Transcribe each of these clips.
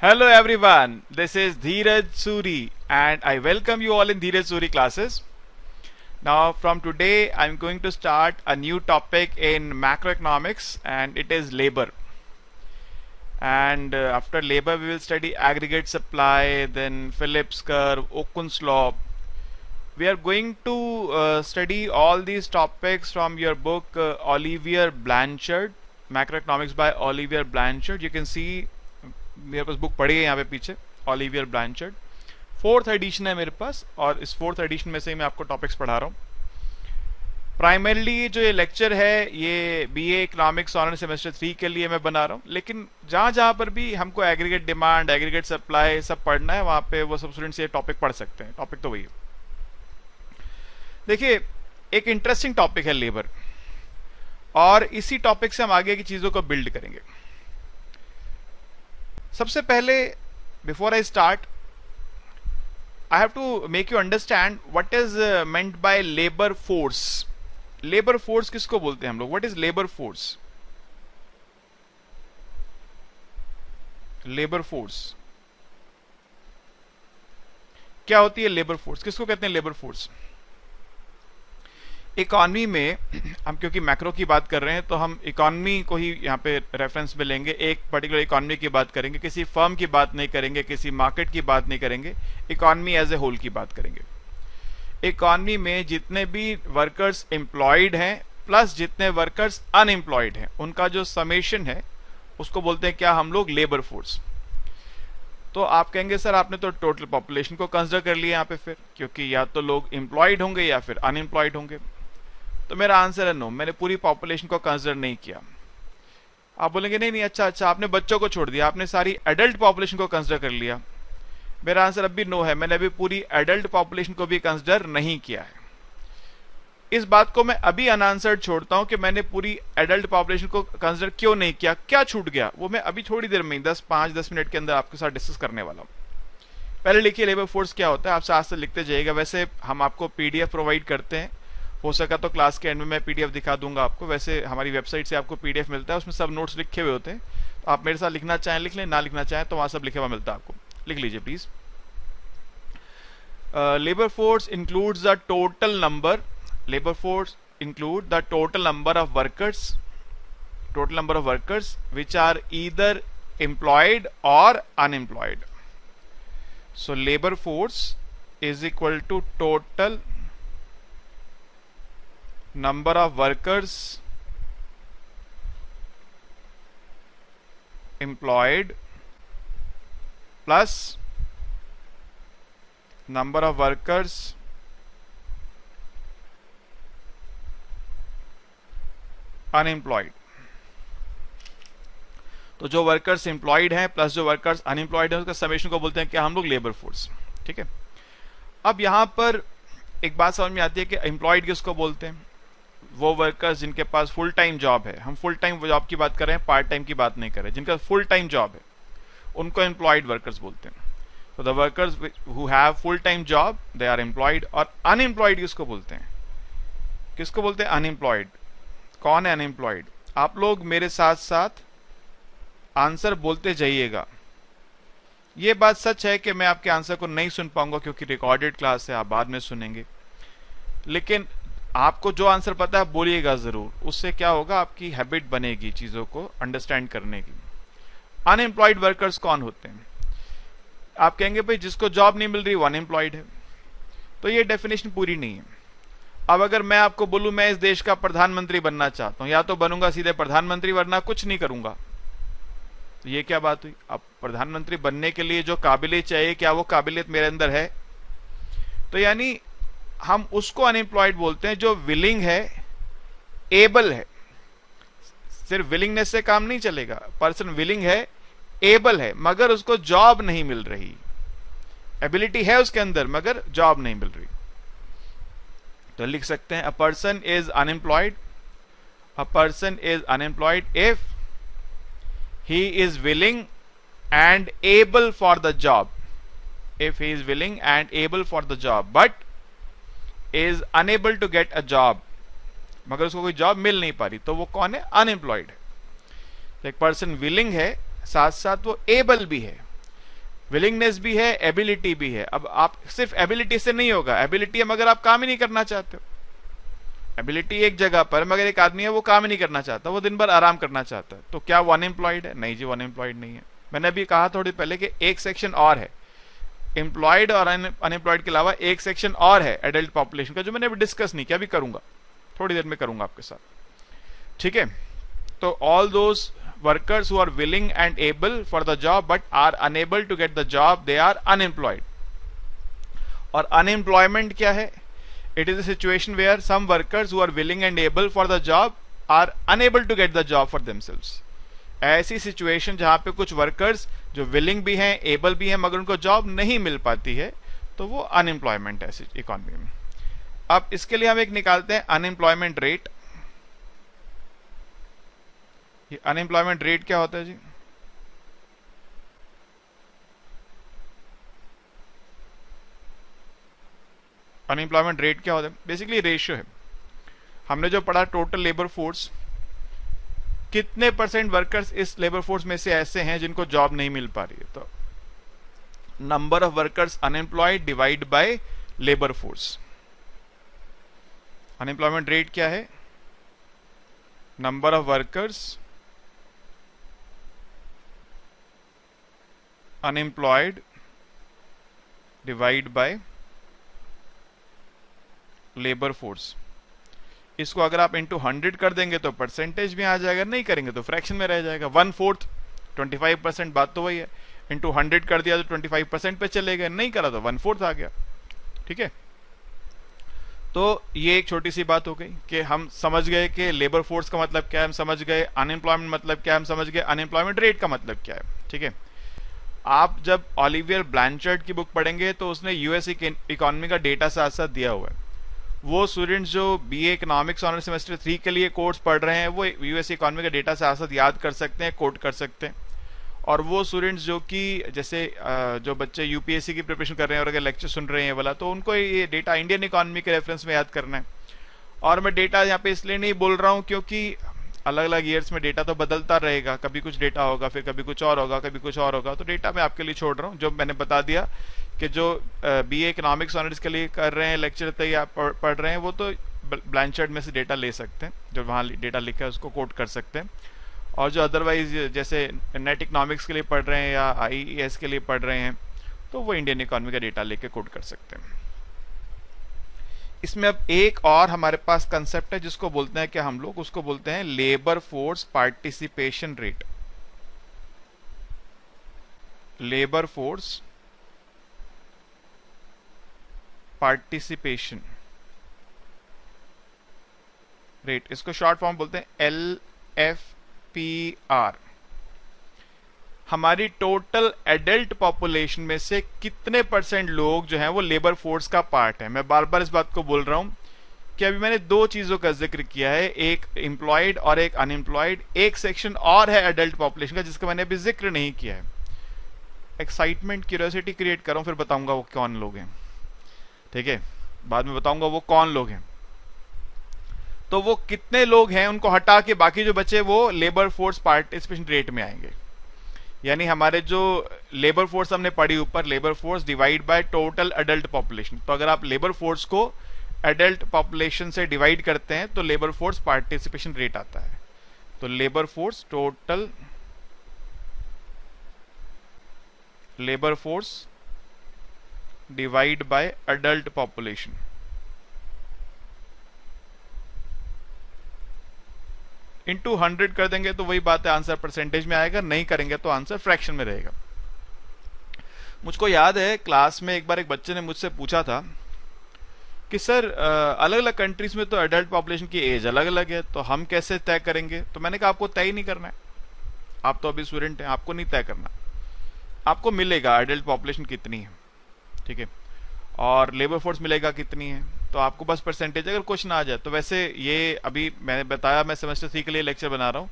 Hello everyone, this is Dheeraj Suri and I welcome you all in Dheeraj Suri classes. Now from today I'm going to start a new topic in macroeconomics and it is labor. And after labor we will study aggregate supply, then Phillips curve, Okun's law. We are going to study all these topics from your book Olivier Blanchard, Macroeconomics by Olivier Blanchard. You can see मेरे पास book पड़ी है यहाँ पे पीछे ऑलिवियर Blanchard, 4th addition है मेरे पास और इस 4th एडिशन में से ही मैं आपको टॉपिक्स पढ़ा रहा हूँ. प्राइमरली जो ये लेक्चर है ये बीए इकोनॉमिक्स ऑनर सेमेस्टर 3 के लिए मैं बना रहा हूँ, लेकिन जहाँ जहाँ पर भी हमको एग्रीगेट डिमांड, एग्रीगेट सप्लाई सब पढ़ना है वहाँ पे वो सब स्टूडेंट्स ये टॉपिक पढ़ सकते हैं. टॉपिक तो वही है. देखिए, एक इंटरेस्टिंग टॉपिक है लेबर और इसी टॉपिक से हम आगे की चीज़ों को बिल्ड करेंगे. सबसे पहले before I start I have to make you understand what is meant by labour force. Labour force किसको बोलते हैं हम लोग? What is labour force? Labour force क्या होती है? लेबर फोर्स किसको कहते हैं? लेबर फोर्स इकोनॉमी में हम क्योंकि मैक्रो की बात कर रहे हैं तो हम इकोनॉमी को ही यहाँ पे रेफरेंस में लेंगे. एक पर्टिकुलर इकोनॉमी की बात करेंगे, किसी फर्म की बात नहीं करेंगे, किसी मार्केट की बात नहीं करेंगे, इकोनॉमी एज ए होल की बात करेंगे. इकोनॉमी में जितने भी वर्कर्स एम्प्लॉयड हैं प्लस जितने वर्कर्स अनएम्प्लॉयड हैं उनका जो समेशन है उसको बोलते हैं क्या हम लोग? Labour force. तो आप कहेंगे सर आपने तो टोटल पॉपुलेशन को कंसिडर कर लिया यहाँ पे, फिर क्योंकि या तो लोग एम्प्लॉयड होंगे या फिर अनएम्प्लॉयड होंगे. तो मेरा आंसर है नो, मैंने पूरी पॉपुलेशन को कंसिडर नहीं किया. आप बोलेंगे नहीं नहीं अच्छा आपने बच्चों को छोड़ दिया, आपने सारी एडल्ट पॉपुलेशन को कंसिडर कर लिया. मेरा आंसर अभी नो है, मैंने अभी पूरी एडल्ट पॉपुलेशन को भी कंसिडर नहीं किया है. इस बात को मैं अभी अनआंसर्ड छोड़ता हूं कि मैंने पूरी एडल्ट पॉपुलेशन को कंसिडर क्यों नहीं किया, क्या छूट गया, वो मैं अभी थोड़ी देर में 5-10 मिनट के अंदर आपके साथ डिस्कस करने वाला हूं. पहले लिखिए लेबर फोर्स क्या होता है, आप साथ से लिखते जाइएगा. वैसे हम आपको पीडीएफ प्रोवाइड करते हैं, हो सका तो क्लास के एंड में मैं पीडीएफ दिखा दूंगा आपको. वैसे हमारी वेबसाइट से आपको पीडीएफ मिलता है, उसमें सब नोट्स लिखे हुए होते हैं. तो आप मेरे साथ लिखना चाहें लिख लें, ना लिखना चाहें तो वहां सब लिखे हुआ मिलता है आपको. लिख लीजिए please. Labour force includes the total number. Labour force include the total number of workers which are either employed or unemployed. So labor force is equal to total number of workers employed plus number of workers unemployed. तो जो workers employed हैं plus जो workers unemployed हैं उसका summation को बोलते हैं क्या हम लोग? Labour force. ठीक है. अब यहां पर एक बात समझ में आती है कि एम्प्लॉयड किसको बोलते हैं? वो वर्कर्स जिनके पास फुल टाइम जॉब है. हम फुल टाइम जॉब की बात कर रहे हैं, पार्ट टाइम की बात नहीं कर रहे. जिनका फुल टाइम जॉब है उनको एम्प्लॉयड वर्कर्स बोलते हैं. तो the workers who have full time job they are employed. और अनएम्प्लॉयड किसको बोलते हैं? किसको बोलते हैं? अनएम्प्लॉयड. कौन है अनएम्प्लॉयड? आप लोग मेरे साथ साथ आंसर बोलते जाइएगा. यह बात सच है कि मैं आपके आंसर को नहीं सुन पाऊंगा क्योंकि रिकॉर्डेड क्लास है, आप बाद में सुनेंगे. लेकिन आपको जो आंसर पता है बोलिएगा जरूर. उससे क्या होगा? आपकी हैबिट बनेगी चीजों को अंडरस्टैंड करने की. अनएम्प्लॉयड वर्कर्स कौन होते हैं? आप कहेंगे भाई जिसको जॉब नहीं मिल रही वो अनएम्प्लॉयड है. तो ये डेफिनेशन पूरी नहीं है. अब अगर मैं आपको बोलूं मैं इस देश का प्रधानमंत्री बनना चाहता हूं, या तो बनूंगा सीधे प्रधानमंत्री वरना कुछ नहीं करूंगा. तो ये क्या बात हुई? अब प्रधानमंत्री बनने के लिए जो काबिलियत चाहिए क्या वो काबिलियत मेरे अंदर है? तो यानी हम उसको अनएम्प्लॉयड बोलते हैं जो विलिंग है, एबल है. सिर्फ विलिंगनेस से काम नहीं चलेगा. पर्सन विलिंग है, एबल है, मगर उसको जॉब नहीं मिल रही. एबिलिटी है उसके अंदर मगर जॉब नहीं मिल रही. तो लिख सकते हैं a person is unemployed. A person is unemployed if he is willing and able for the job. If he is willing and able for the job but is unable to get a job. मगर उसको कोई job मिल नहीं पा रही तो वो कौन है? अनएम्प्लॉयड है. तो एक पर्सन विलिंग है साथ साथ वो एबल भी है. विलिंगनेस भी है, एबिलिटी भी है। अब आप सिर्फ एबिलिटी से नहीं होगा, एबिलिटी मगर आप काम ही नहीं करना चाहते हो, एबिलिटी एक जगह पर, मगर एक आदमी है वो काम ही नहीं करना चाहता, वो दिन भर आराम करना चाहता है, तो क्या वो अनएम्प्लॉयड है? नहीं जी, वो अनएम्प्लॉयड नहीं है। मैंने अभी कहा थोड़ी पहले कि एक सेक्शन और है, एम्प्लॉयड और अनएम्प्लॉयड के अलावा एक सेक्शन और है एडल्ट पॉपुलेशन का, जो मैंने अभी डिस्कस नहीं किया, अभी करूंगा, थोड़ी देर में करूंगा आपके साथ, ठीक है। तो all those workers who are willing and able for the job but are unable to get the job, they are unemployed. और अनएम्प्लॉयमेंट क्या है? It is a situation where some workers who are willing and able for the job are unable to get the job for themselves. ऐसी situation जहां पे कुछ workers जो willing भी हैं, एबल भी हैं, मगर उनको जॉब नहीं मिल पाती है, तो वो अनएम्प्लॉयमेंट है ऐसी इकोनॉमी में। अब इसके लिए हम एक निकालते हैं अनएम्प्लॉयमेंट रेट। ये अनएम्प्लॉयमेंट रेट क्या होता है जी? अनएम्प्लॉयमेंट रेट क्या होता है? बेसिकली रेशियो है। हमने जो पढ़ा टोटल लेबर फोर्स, कितने परसेंट वर्कर्स इस लेबर फोर्स में से ऐसे हैं जिनको जॉब नहीं मिल पा रही है, तो number of workers unemployed divide by labour force. Unemployment rate क्या है? Number of workers unemployed divide by labour force. इसको अगर आप इंटू 100 कर देंगे तो परसेंटेज में आ जाएगा, नहीं करेंगे तो फ्रैक्शन में रह जाएगा। 1/4 25%, बात तो वही है। इंटू 100 कर दिया तो 25% पे चलेगा, नहीं करा तो 1/4 आ गया, ठीक है। तो ये एक छोटी सी बात हो गई कि हम समझ गए कि लेबर फोर्स का मतलब क्या है, हम समझ गए अनएम्प्लॉयमेंट मतलब क्या है, हम समझ गए अनएम्प्लॉयमेंट रेट का मतलब क्या है, ठीक है। आप जब ओलिवियर ब्लैंचर्ड की बुक पढ़ेंगे तो उसने यूएस इकोनॉमी का डेटा साथ साथ दिया हुआ है। वो स्टूडेंट्स जो बीए इकोनॉमिक्स ऑनर सेमेस्टर 3 के लिए कोर्स पढ़ रहे हैं, वो यूएस इकोनॉमी का डेटा साथ साथ याद कर सकते हैं, कोट कर सकते हैं। और वो स्टूडेंट्स जो कि जैसे जो बच्चे यूपीएससी की प्रिपरेशन कर रहे हैं और अगर लेक्चर सुन रहे हैं वाला, तो उनको ये डेटा इंडियन इकोनॉमी के रेफरेंस में याद करना है। और मैं डेटा यहाँ पे इसलिए नहीं बोल रहा हूँ क्योंकि अलग अलग ईयर्स में डेटा तो बदलता रहेगा, कभी कुछ डेटा होगा, फिर कभी कुछ और होगा, कभी कुछ और होगा। तो डेटा मैं आपके लिए छोड़ रहा हूँ। जो मैंने बता दिया कि जो बीए इकोनॉमिक्स ऑनर्स के लिए कर रहे हैं, लेक्चर तैयार पढ़ रहे हैं, वो तो ब्लैंचर्ड में से डेटा ले सकते हैं, जो वहाँ डेटा लिखा है उसको कोट कर सकते हैं। और जो अदरवाइज जैसे नेट इकोनॉमिक्स के लिए पढ़ रहे हैं या आईईएस के लिए पढ़ रहे हैं, तो वो इंडियन इकोनॉमी का डेटा लेके कोट कर सकते हैं। इसमें अब एक और हमारे पास कंसेप्ट है जिसको बोलते हैं, क्या हम लोग उसको बोलते हैं labour force participation rate. Labour force participation rate, इसको शॉर्ट फॉर्म बोलते हैं LFPR। हमारी टोटल एडल्ट पॉपुलेशन में से कितने परसेंट लोग जो हैं वो लेबर फोर्स का पार्ट है। मैं बार बार इस बात को बोल रहा हूं कि अभी मैंने दो चीजों का जिक्र किया है, एक एम्प्लॉयड और एक अनएम्प्लॉयड। एक सेक्शन और है एडल्ट पॉपुलेशन का जिसका मैंने अभी जिक्र नहीं किया है। एक्साइटमेंट, क्यूरियोसिटी क्रिएट कर रहा हूं, फिर बताऊंगा वो कौन लोग हैं, ठीक है, बाद में बताऊंगा वो कौन लोग हैं। तो वो कितने लोग हैं, उनको हटा के बाकी जो बचे वो लेबर फोर्स पार्टिसिपेशन रेट में आएंगे। यानी हमारे जो लेबर फोर्स हमने पढ़ी ऊपर, labour force divide by total adult population, तो अगर आप लेबर फोर्स को एडल्ट पॉपुलेशन से डिवाइड करते हैं तो लेबर फोर्स पार्टिसिपेशन रेट आता है। तो labour force, total labour force divide by adult population, into 100 कर देंगे तो वही बात है, आंसर परसेंटेज में आएगा। नहीं करेंगे तो आंसर फ्रैक्शन में रहेगा। मुझको याद है क्लास में एक बार एक बच्चे ने मुझसे पूछा था कि सर अलग अलग कंट्रीज में तो एडल्ट पॉपुलेशन की एज अलग अलग है, तो हम कैसे तय करेंगे। तो मैंने कहा आपको तय नहीं करना है, आप तो अभी स्टूडेंट हैं, आपको नहीं तय करना। आपको मिलेगा एडल्ट पॉपुलेशन कितनी है, ठीक है, और लेबर फोर्स मिलेगा कितनी है, तो आपको बस परसेंटेज अगर क्वेश्चन आ जाए तो। वैसे ये अभी मैंने बताया, मैं सेमेस्टर 3 के लिए लेक्चर बना रहा हूँ।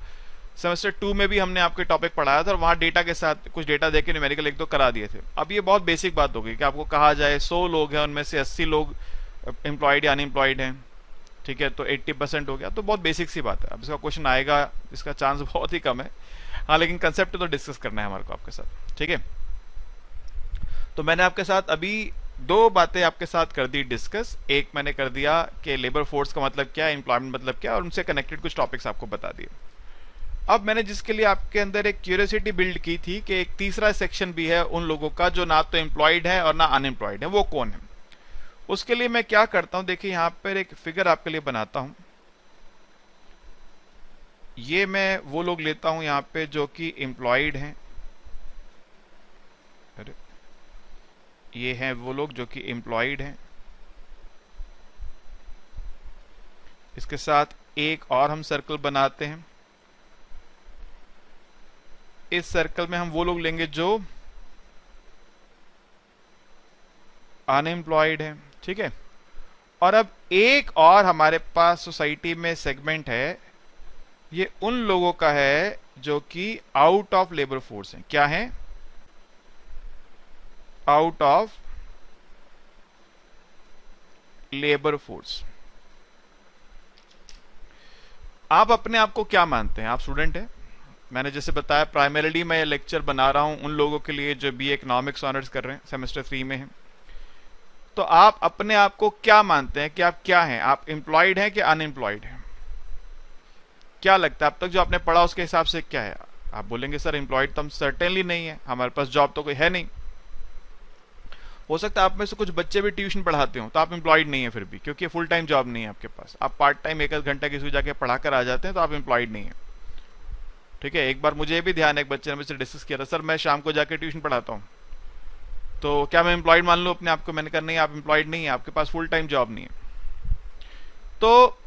सेमेस्टर 2 में भी हमने आपके टॉपिक पढ़ाया था और वहां डेटा के साथ कुछ डेटा देके न्यूमेरिकल एक दो करा दिए थे। अब ये बहुत बेसिक बात होगी कि आपको कहा जाए 100 लोग हैं, उनमें से 80 लोग एम्प्लॉयड या अनएम्प्लॉयड हैं, ठीक है, तो 80% हो गया। तो बहुत बेसिक सी बात है। अब इसका क्वेश्चन आएगा, इसका चांस बहुत ही कम है, हाँ, लेकिन कंसेप्ट तो डिस्कस करना है हमारे को आपके साथ, ठीक है। तो मैंने आपके साथ अभी दो बातें आपके साथ कर दी डिस्कस। एक मैंने कर दिया कि लेबर फोर्स का मतलब क्या है, एम्प्लॉयमेंट मतलब क्या है, और उनसे कनेक्टेड कुछ टॉपिक्स आपको बता दिए। अब मैंने जिसके लिए आपके अंदर एक क्यूरियोसिटी बिल्ड की थी कि एक तीसरा सेक्शन भी है उन लोगों का जो ना तो एम्प्लॉयड है और ना अनएम्प्लॉयड है, वो कौन है। उसके लिए मैं क्या करता हूं, देखिए यहां पर एक फिगर आपके लिए बनाता हूं। ये मैं वो लोग लेता हूं यहां पे जो कि एम्प्लॉयड हैं, ये हैं वो लोग जो कि एम्प्लॉयड हैं। इसके साथ एक और हम सर्कल बनाते हैं। इस सर्कल में हम वो लोग लेंगे जो अनएम्प्लॉयड है, ठीक है। और अब एक और हमारे पास सोसाइटी में सेगमेंट है, ये उन लोगों का है जो कि आउट ऑफ लेबर फोर्स है। क्या है? Out of labour force. आप अपने आप को क्या मानते हैं? आप स्टूडेंट हैं। मैंने जैसे बताया प्राइमरीली मैं ये लेक्चर बना रहा हूं उन लोगों के लिए जो बीए इकोनॉमिक्स ऑनर्स कर रहे हैं, सेमेस्टर 3 में हैं। तो आप अपने आप को क्या मानते हैं कि आप क्या हैं? आप एम्प्लॉयड हैं कि अनएम्प्लॉयड हैं? क्या लगता है अब तक जो आपने पढ़ा उसके हिसाब से क्या है? आप बोलेंगे सर एम्प्लॉयड तो हम सर्टेनली नहीं है, हमारे पास जॉब तो कोई है नहीं। हो सकता है आप में से कुछ बच्चे भी ट्यूशन पढ़ाते हो तो आप एम्प्लॉयड नहीं है फिर भी, क्योंकि फुल टाइम जॉब नहीं है आपके पास। आप पार्ट टाइम एक घंटा किसी जाके पढ़ा कर आ जाते हैं तो आप एम्प्लॉयड नहीं है, ठीक है। एक बार मुझे भी ध्यान है, एक बच्चे ने मुझसे डिस्कस किया था, सर मैं शाम को जाके ट्यूशन पढ़ाता हूँ तो क्या मैं एम्प्लॉयड मान लूँ अपने आप को? मैंने कहा नहीं, आप एम्प्लॉयड नहीं है, आपके पास फुल टाइम जॉब नहीं है। तो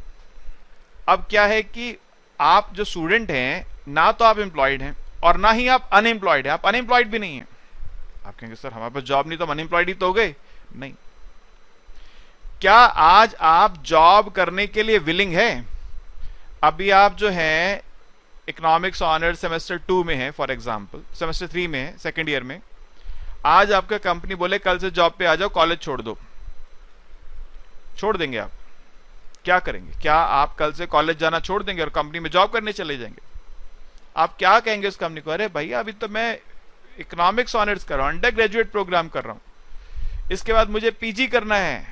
अब क्या है कि आप जो स्टूडेंट हैं ना तो आप एम्प्लॉयड हैं और ना ही आप अनएम्प्लॉयड हैं, आप अनएम्प्लॉयड भी नहीं है। आप कहेंगे सर हमारे पास जॉब नहीं तो हम अनएम्प्लॉयड ही तो हो गए। नहीं। क्या आज आप जॉब करने के लिए विलिंग है? अभी आप जो है इकोनॉमिक्स ऑनर्स सेमेस्टर 2 में है, फॉर एग्जांपल सेमेस्टर 3 में है, सेकंड ईयर में। आज आपका कंपनी बोले कल से जॉब पे आ जाओ, कॉलेज छोड़ दो, छोड़ देंगे आप? क्या करेंगे? क्या आप कल से कॉलेज जाना छोड़ देंगे और कंपनी में जॉब करने चले जाएंगे? आप क्या कहेंगे उस कंपनी को? अरे भैया अभी तो मैं इकोनॉमिक्स ऑनर्स कर रहा हूं, अंडर ग्रेजुएट प्रोग्राम कर रहा हूं, इसके बाद मुझे पीजी करना है,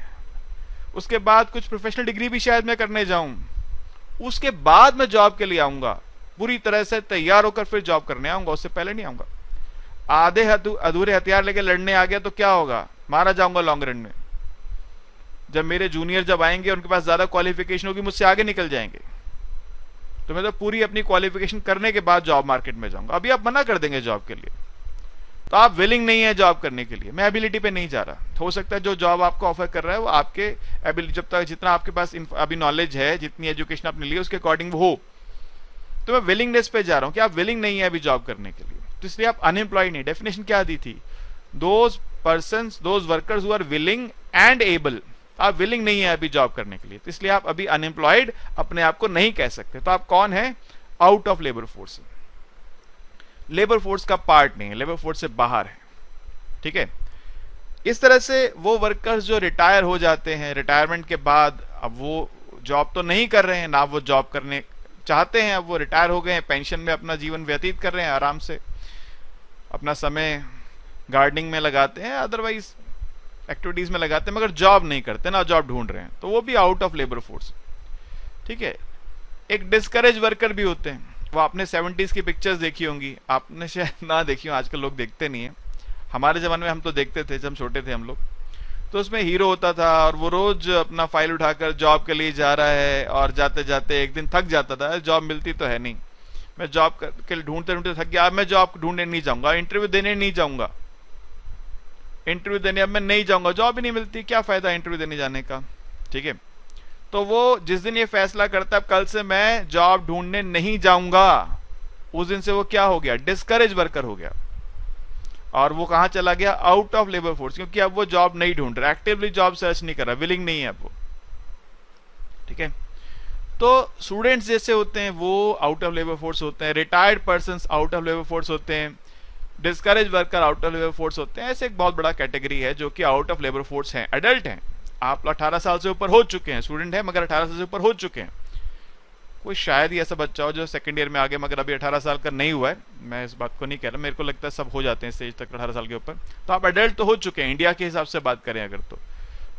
उसके बाद कुछ प्रोफेशनल डिग्री भी शायद मैं करने जाऊं, उसके बाद मैं जॉब के लिए आऊंगा, पूरी तरह से तैयार होकर फिर जॉब करने आऊंगा, उससे पहले नहीं आऊंगा। आधे अधूरे हथियार लेके लड़ने आ गया तो क्या होगा? मारा जाऊंगा लॉन्ग रन में। जब मेरे जूनियर जब आएंगे उनके पास ज्यादा क्वालिफिकेशन होगी, मुझसे आगे निकल जाएंगे, तो मैं तो पूरी अपनी क्वालिफिकेशन करने के बाद जॉब मार्केट में जाऊंगा। अभी आप मना कर देंगे जॉब के लिए, तो आप विलिंग नहीं है जॉब करने के लिए। मैं एबिलिटी पे नहीं जा रहा। हो सकता है जो जॉब आपको ऑफर कर रहा है वो आपके एबिलिटी, जब तक जितना आपके पास अभी नॉलेज है, जितनी एजुकेशन आपने ली उसके अकॉर्डिंग वो हो, तो मैं विलिंगनेस पे जा रहा हूं कि आप विलिंग नहीं है अभी जॉब करने के लिए, तो इसलिए आप अनएम्प्लॉयड नहीं। डेफिनेशन क्या दी थी? Those persons, those workers who are willing and able. आप विलिंग नहीं है अभी जॉब करने के लिए, तो इसलिए आप अभी अनएम्प्लॉयड अपने आप को नहीं कह सकते। तो आप कौन है? Out of labour force, labour force का पार्ट नहीं है, लेबर फोर्स से बाहर है, ठीक है। इस तरह से वो वर्कर्स जो रिटायर हो जाते हैं, रिटायरमेंट के बाद अब वो जॉब तो नहीं कर रहे हैं, ना वो जॉब करने चाहते हैं, अब वो रिटायर हो गए हैं, पेंशन में अपना जीवन व्यतीत कर रहे हैं, आराम से अपना समय गार्डनिंग में लगाते हैं, अदरवाइज एक्टिविटीज में लगाते हैं, मगर जॉब नहीं करते, ना जॉब ढूंढ रहे हैं, तो वो भी आउट ऑफ लेबर फोर्स, ठीक है। एक डिस्करेज वर्कर भी होते हैं, वो आपने 70s की पिक्चर्स देखी होंगी, आपने शायद ना देखी हो, आजकल लोग देखते नहीं है, हमारे जमाने में हम तो देखते थे जब हम छोटे थे हम लोग। तो उसमें हीरो होता था और वो रोज अपना फाइल उठाकर जॉब के लिए जा रहा है, और जाते जाते एक दिन थक जाता था, जॉब मिलती तो है नहीं, मैं जॉब के लिए ढूंढते ढूंढते थक गया, अब मैं जॉब ढूंढने नहीं जाऊंगा, इंटरव्यू देने नहीं जाऊंगा, इंटरव्यू देने अब मैं नहीं जाऊंगा, जॉब ही नहीं मिलती, क्या फायदा इंटरव्यू देने जाने का, ठीक है। तो वो जिस दिन ये फैसला करता है कल से मैं जॉब ढूंढने नहीं जाऊंगा, उस दिन से वो क्या हो गया? डिस्करेज वर्कर हो गया, और वो कहां चला गया? आउट ऑफ लेबर फोर्स, क्योंकि अब वो जॉब नहीं ढूंढ रहा, एक्टिवली जॉब सर्च नहीं कर रहा, विलिंग नहीं है अब वो, ठीक है। तो स्टूडेंट्स जैसे होते हैं वो आउट ऑफ लेबर फोर्स होते हैं, retired persons out of labour force होते हैं, discourage worker out of labour force होते हैं। ऐसे एक बहुत बड़ा कैटेगरी है जो कि आउट ऑफ लेबर फोर्स है, एडल्ट हैं, आप 18 साल से ऊपर हो चुके हैं, स्टूडेंट है मगर 18 साल से ऊपर हो चुके हैं, कोई शायद ही ऐसा बच्चा हो जो सेकंड ईयर में आ गया, मगर अभी 18 साल का नहीं हुआ है, मैं इस बात को नहीं कह रहा, मेरे को लगता है सब हो जाते हैं स्टेज तक 18 साल के ऊपर, तो आप एडल्ट तो हो चुके हैं इंडिया के हिसाब से बात करें अगर तो,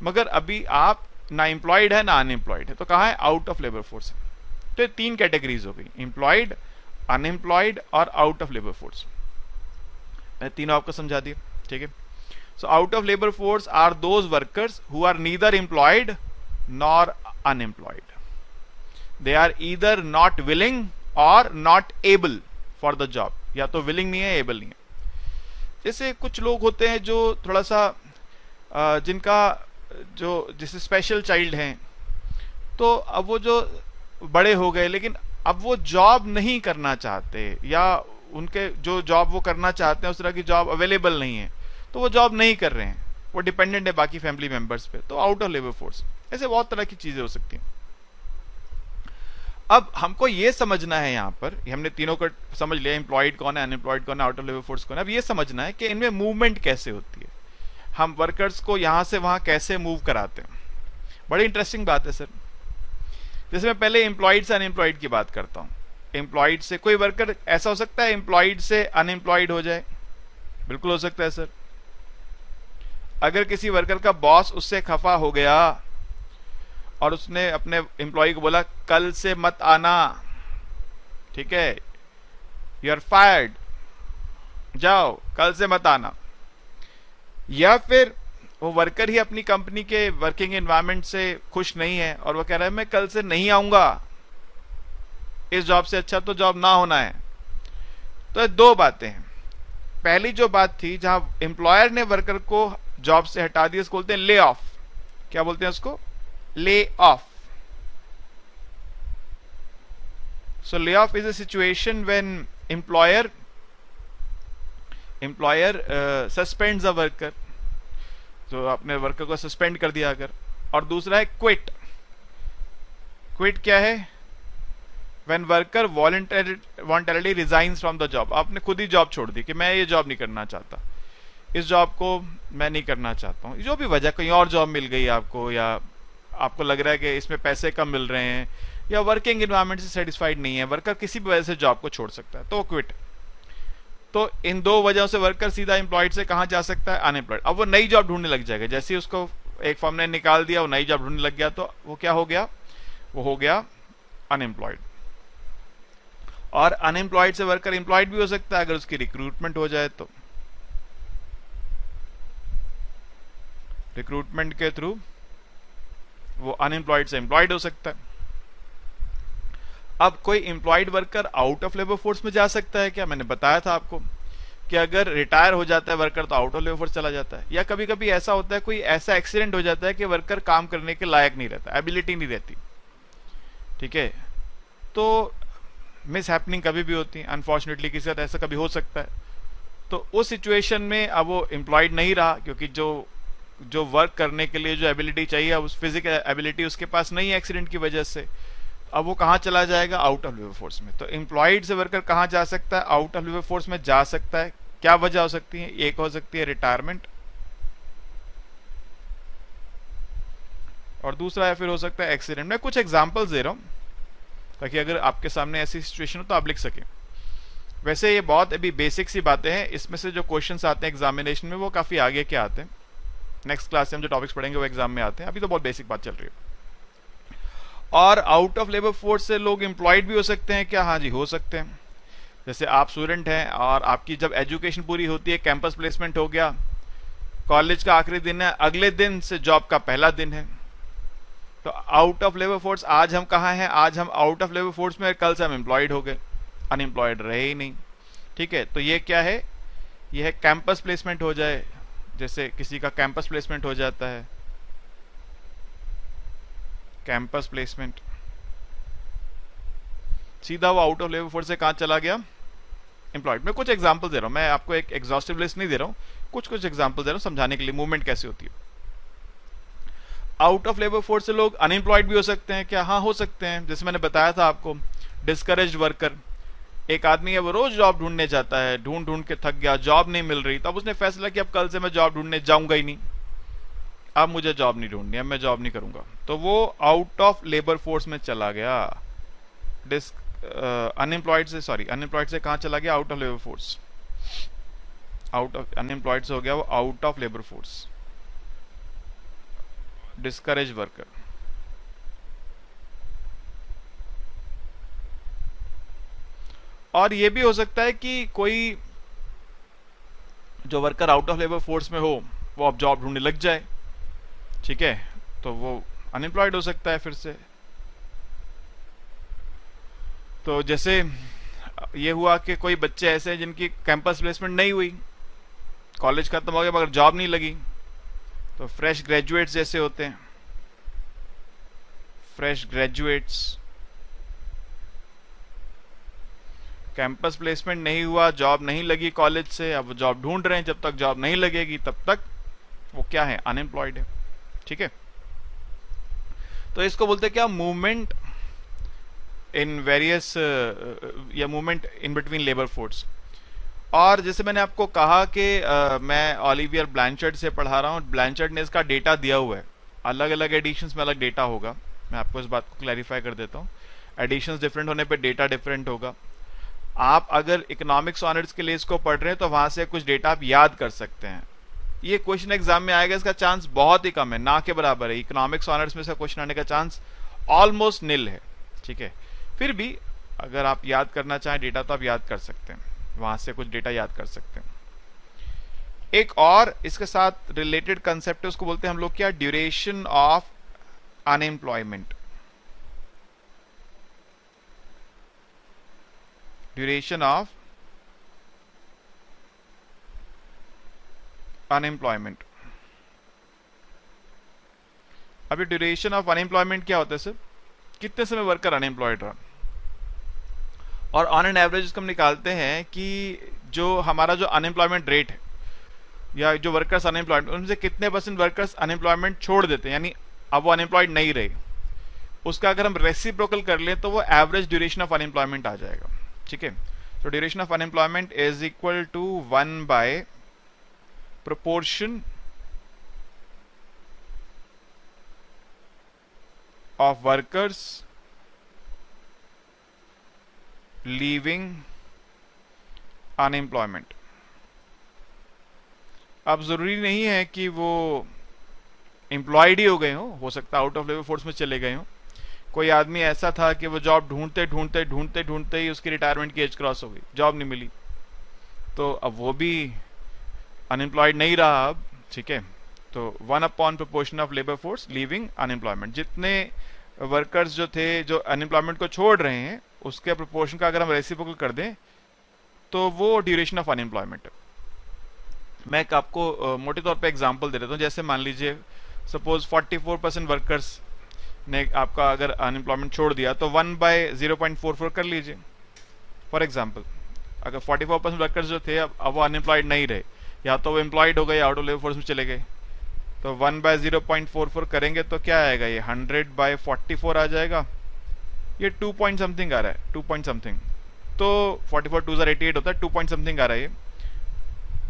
मगर अभी आप ना एम्प्लॉयड है ना अनएम्प्लॉयड है, तो कहाँ है, आउट ऑफ लेबर फोर्स है। तो ये 3 कैटेगरीज हो गई, एम्प्लॉयड, अनएम्प्लॉयड और आउट ऑफ लेबर फोर्स। मैं तीनों आपको समझा दिया, ठीक है। So out of labour force are those workers who are neither employed nor unemployed, they are either not willing or not able for the job, या तो विलिंग नहीं है, एबल नहीं है। जैसे कुछ लोग होते हैं जो थोड़ा सा जिनका जो जैसे स्पेशल चाइल्ड हैं, तो अब वो जो बड़े हो गए लेकिन अब वो जॉब नहीं करना चाहते, या उनके जो जॉब वो करना चाहते हैं उस तरह की जॉब अवेलेबल नहीं है, तो वो जॉब नहीं कर रहे हैं, वो डिपेंडेंट है बाकी फैमिली मेंबर्स पे, तो आउट ऑफ लेबर फोर्स। ऐसे बहुत तरह की चीजें हो सकती हैं। अब हमको ये समझना है, यहां पर हमने तीनों को समझ लिया, एम्प्लॉयड कौन है, अनएम्प्लॉयड कौन है, आउट ऑफ लेबर फोर्स कौन है। अब ये समझना है कि इनमें मूवमेंट कैसे होती है, हम वर्कर्स को यहां से वहां कैसे मूव कराते हैं। बड़ी इंटरेस्टिंग बात है सर। जैसे मैं पहले एम्प्लॉयड से अनएम्प्लॉयड की बात करता हूं, एम्प्लॉयड से कोई वर्कर ऐसा हो सकता है एम्प्लॉयड से अनएम्प्लॉयड हो जाए, बिल्कुल हो सकता है सर। अगर किसी वर्कर का बॉस उससे खफा हो गया और उसने अपने एम्प्लॉय को बोला कल से मत आना, ठीक है, यू आर फायर्ड, जाओ कल से मत आना, या फिर वो वर्कर ही अपनी कंपनी के वर्किंग एनवायरनमेंट से खुश नहीं है और वो कह रहा है मैं कल से नहीं आऊंगा, इस जॉब से अच्छा तो जॉब ना होना है। तो 2 बातें हैं। पहली जो बात थी जहां एम्प्लॉयर ने वर्कर को जॉब से हटा दिया, उसको बोलते हैं ले ऑफ। क्या बोलते हैं उसको, lay off. So lay off is a situation when employer suspends a worker, तो अपने वर्कर को सस्पेंड कर दिया अगर। और दूसरा है क्विट। क्विट क्या है, when worker voluntarily resigns from the job, आपने खुद ही जॉब छोड़ दी कि मैं ये जॉब नहीं करना चाहता, इस जॉब को मैं नहीं करना चाहता हूं, जो भी वजह, कहीं और जॉब मिल गई आपको, या आपको लग रहा है कि इसमें पैसे कम मिल रहे हैं, या वर्किंग एनवायरनमेंट से सेटिस्फाइड नहीं है, वर्कर किसी भी वजह से जॉब को छोड़ सकता है, तो क्विट। तो इन 2 वजहों से वर्कर सीधा एम्प्लॉयड से कहां जा सकता है, अनएम्प्लॉयड। अब वो नई जॉब ढूंढने लग जाएगा, जैसे ही उसको एक फर्म ने निकाल दिया, वो नई जॉब ढूंढने लग गया, तो वो क्या हो गया, वो हो गया अनएम्प्लॉयड। और अनएम्प्लॉयड से वर्कर एम्प्लॉयड भी हो सकता है अगर उसकी रिक्रूटमेंट हो जाए, तो रिक्रूटमेंट के थ्रू वो अनएम्प्लॉयड से एम्प्लॉयड हो सकता है। अब कोई employed worker out of labour force में जा सकता है क्या, मैंने बताया था आपको कि अगर रिटायर हो जाता है वर्कर तो आउट ऑफ लेबर फोर्स चला जाता है, या कभी कभी ऐसा होता है कोई ऐसा एक्सीडेंट हो जाता है कि वर्कर काम करने के लायक नहीं रहता, एबिलिटी नहीं रहती, ठीक है, तो मिस हैपनिंग कभी भी होती है, अनफॉर्चुनेटली किसी साथ ऐसा कभी हो सकता है। तो उस सिचुएशन में अब वो एम्प्लॉयड नहीं रहा, क्योंकि जो वर्क करने के लिए जो एबिलिटी चाहिए, उस फिजिकल एबिलिटी उसके पास नहीं है एक्सीडेंट की वजह से, अब वो कहां चला जाएगा, आउट ऑफ लेबर फोर्स में। तो एम्प्लॉयड से वर्कर कहां जा सकता है, आउट ऑफ लेबर फोर्स में जा सकता है। क्या वजह हो सकती है, एक हो सकती है रिटायरमेंट, और दूसरा या फिर हो सकता है एक्सीडेंट। मैं कुछ एग्जांपल्स दे रहा हूं ताकि अगर आपके सामने ऐसी सिचुएशन हो तो आप लिख सकें। वैसे ये बहुत अभी बेसिक सी बातें हैं, इसमें से जो क्वेश्चंस आते हैं एग्जामिनेशन में वो काफी आगे के आते हैं, नेक्स्ट क्लास से हम जो टॉपिक्स पढ़ेंगे वो एग्जाम में आते हैं, अभी तो बहुत बेसिक बात चल रही है। और आउट ऑफ लेबर फोर्स से लोग एम्प्लॉयड भी हो सकते हैं क्या, हाँ जी हो सकते हैं। जैसे आप स्टूडेंट हैं और आपकी जब एजुकेशन पूरी होती है, कैंपस प्लेसमेंट हो गया, कॉलेज का आखिरी दिन है, अगले दिन से जॉब का पहला दिन है, तो आउट ऑफ लेबर फोर्स आज हम कहाँ हैं, आज हम आउट ऑफ लेबर फोर्स में, कल से हम एम्प्लॉयड हो गए, अनएम्प्लॉयड रहे ही नहीं, ठीक है। तो ये क्या है, ये है कैंपस प्लेसमेंट हो जाए, जैसे किसी का कैंपस प्लेसमेंट हो जाता है, कैंपस प्लेसमेंट, सीधा वो आउट ऑफ लेबर फोर्स से कहां चला गया, एम्प्लॉयड। मैं कुछ एग्जांपल दे रहा हूं, मैं आपको एक एग्जॉस्टिव लिस्ट नहीं दे रहा हूं, कुछ कुछ एग्जांपल दे रहा हूं समझाने के लिए मूवमेंट कैसे होती है। आउट ऑफ लेबर फोर्स से लोग अनएम्प्लॉयड भी हो सकते हैं क्या, हाँ हो सकते हैं। जैसे मैंने बताया था आपको, डिस्करेज्ड वर्कर, एक आदमी है वो रोज जॉब ढूंढने जाता है, ढूंढ ढूंढ के थक गया, जॉब नहीं मिल रही, तब उसने फैसला किया अब कल से मैं जॉब ढूंढने जाऊंगा ही नहीं, अब मुझे जॉब नहीं ढूंढनी, अब मैं जॉब नहीं करूंगा, तो वो आउट ऑफ लेबर फोर्स में चला गया, अनएम्प्लॉयड से, सॉरी अनएम्प्लॉयड से कहाँ चला गया, out of labour force, out of unemployed से हो गया वो out of labour force, discourage worker. और ये भी हो सकता है कि कोई जो worker out of labour force में हो वो अब जॉब ढूंढने लग जाए, ठीक है, तो वो अनएम्प्लॉयड हो सकता है फिर से। तो जैसे ये हुआ कि कोई बच्चे ऐसे हैं जिनकी कैंपस प्लेसमेंट नहीं हुई, कॉलेज खत्म हो गया मगर जॉब नहीं लगी, तो फ्रेश ग्रेजुएट्स जैसे होते हैं, फ्रेश ग्रेजुएट्स, कैंपस प्लेसमेंट नहीं हुआ, जॉब नहीं लगी कॉलेज से, अब जॉब ढूंढ रहे हैं, जब तक जॉब नहीं लगेगी तब तक वो क्या है, अनएम्प्लॉयड है, ठीक है। तो इसको बोलते हैं क्या, मूवमेंट इन वेरियस या movement in between labour force. और जैसे मैंने आपको कहा कि मैं ओलिवियर ब्लैंचर्ड से पढ़ा रहा हूँ, ब्लैंचर्ड ने इसका डेटा दिया हुआ है, अलग अलग एडिशंस में अलग डेटा होगा, मैं आपको इस बात को क्लैरिफाई कर देता हूँ, एडिशंस डिफरेंट होने पे डेटा डिफरेंट होगा। आप अगर इकोनॉमिक्स ऑनर्स के लिए इसको पढ़ रहे हैं तो वहां से कुछ डेटा आप याद कर सकते हैं, ये क्वेश्चन एग्जाम में आएगा, इसका चांस बहुत ही कम है, ना के बराबर है, इकोनॉमिक्स ऑनर्स में से क्वेश्चन आने का चांस ऑलमोस्ट निल है, ठीक है। फिर भी अगर आप याद करना चाहें डेटा तो आप याद कर सकते हैं, वहां से कुछ डेटा याद कर सकते हैं। एक और इसके साथ रिलेटेड कंसेप्ट है, उसको बोलते हैं हम लोग क्या, duration of unemployment, duration of unemployment. अभी ड्यूरेशन ऑफ अनएम्प्लॉयमेंट क्या होता है सर, कितने समय वर्कर अनएम्प्लॉयड रहा, और ऑन एन एवरेज हम निकालते हैं कि जो हमारा जो अनएम्प्लॉयमेंट रेट है या जो वर्कर्स अनएम्प्लॉयड उनसे कितने परसेंट वर्कर्स अनएम्प्लॉयमेंट छोड़ देते हैं, यानी अब वो अनएम्प्लॉयड नहीं रहे, उसका अगर हम रेसिप्रोकल कर लें तो वो एवरेज ड्यूरेशन ऑफ अनएम्प्लॉयमेंट आ जाएगा, ठीक है। तो duration of unemployment is equal to 1 by proportion of workers leaving unemployment. अब जरूरी नहीं है कि वो एम्प्लॉयड ही हो गए हो सकता है आउट ऑफ लेबर फोर्स में चले गए हो, कोई आदमी ऐसा था कि वो जॉब ढूंढते ढूंढते ढूंढते ढूंढते ही उसकी रिटायरमेंट की एज क्रॉस हो गई, जॉब नहीं मिली, तो अब वो भी अनएम्प्लॉयड नहीं रहा अब, ठीक है। तो 1 upon proportion of labour force leaving unemployment, जितने वर्कर्स जो थे जो अनएम्प्लॉयमेंट को छोड़ रहे हैं उसके प्रोपोर्शन का अगर हम रेसिप्रोकल कर दें तो वो ड्यूरेशन ऑफ अनएम्प्लॉयमेंट है। मैं आपको मोटे तौर पे एग्जांपल दे देता हूँ, जैसे मान लीजिए सपोज 44% वर्कर्स ने आपका अगर अनएम्प्लॉयमेंट छोड़ दिया तो 1 बाय 0.44 कर लीजिए फॉर एग्जांपल। अगर 44% वर्कर्स जो थे अब वो अनएम्प्लॉयड नहीं रहे, या तो वो एम्प्लॉयड हो गए आउट ऑफ लेबर फोर्स में चले गए, तो 1 बाय 0.44 करेंगे तो क्या आएगा, ये 100 बाय 44 आ जाएगा, ये 2 पॉइंट समथिंग आ रहा है, 2 पॉइंट समथिंग, तो 44 2 88 होता है, 2 पॉइंट समथिंग आ रहा है ये।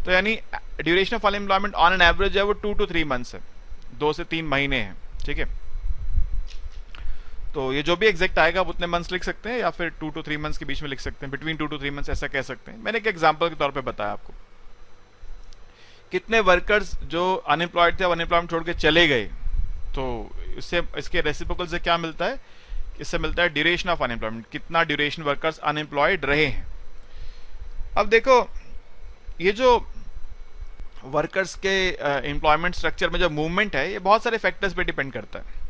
तो यानी duration of unemployment on an average है वो 2 to 3 मंथ्स है, 2 से 3 महीने है, ठीक है। तो ये जो भी एग्जैक्ट आएगा आप उतने मंथ्स लिख सकते हैं या फिर 2 to 3 मंथ्स के बीच में लिख सकते हैं, बिटवीन 2 to 3 मंथ्स ऐसा कह सकते हैं। मैंने एक एग्जांपल के तौर पे बताया आपको, कितने वर्कर्स जो अनएम्प्लॉयड थे अनएम्प्लॉयमेंट छोड़ के चले गए, तो इससे इसके रेसिप्रोकल से क्या मिलता है, इससे मिलता है ड्यूरेशन ऑफ अनएम्प्लॉयमेंट, कितना ड्यूरेशन वर्कर्स अनएम्प्लॉयड रहे हैं। अब देखो ये जो वर्कर्स के एम्प्लॉयमेंट स्ट्रक्चर में जो मूवमेंट है ये बहुत सारे फैक्टर्स पे डिपेंड करता है।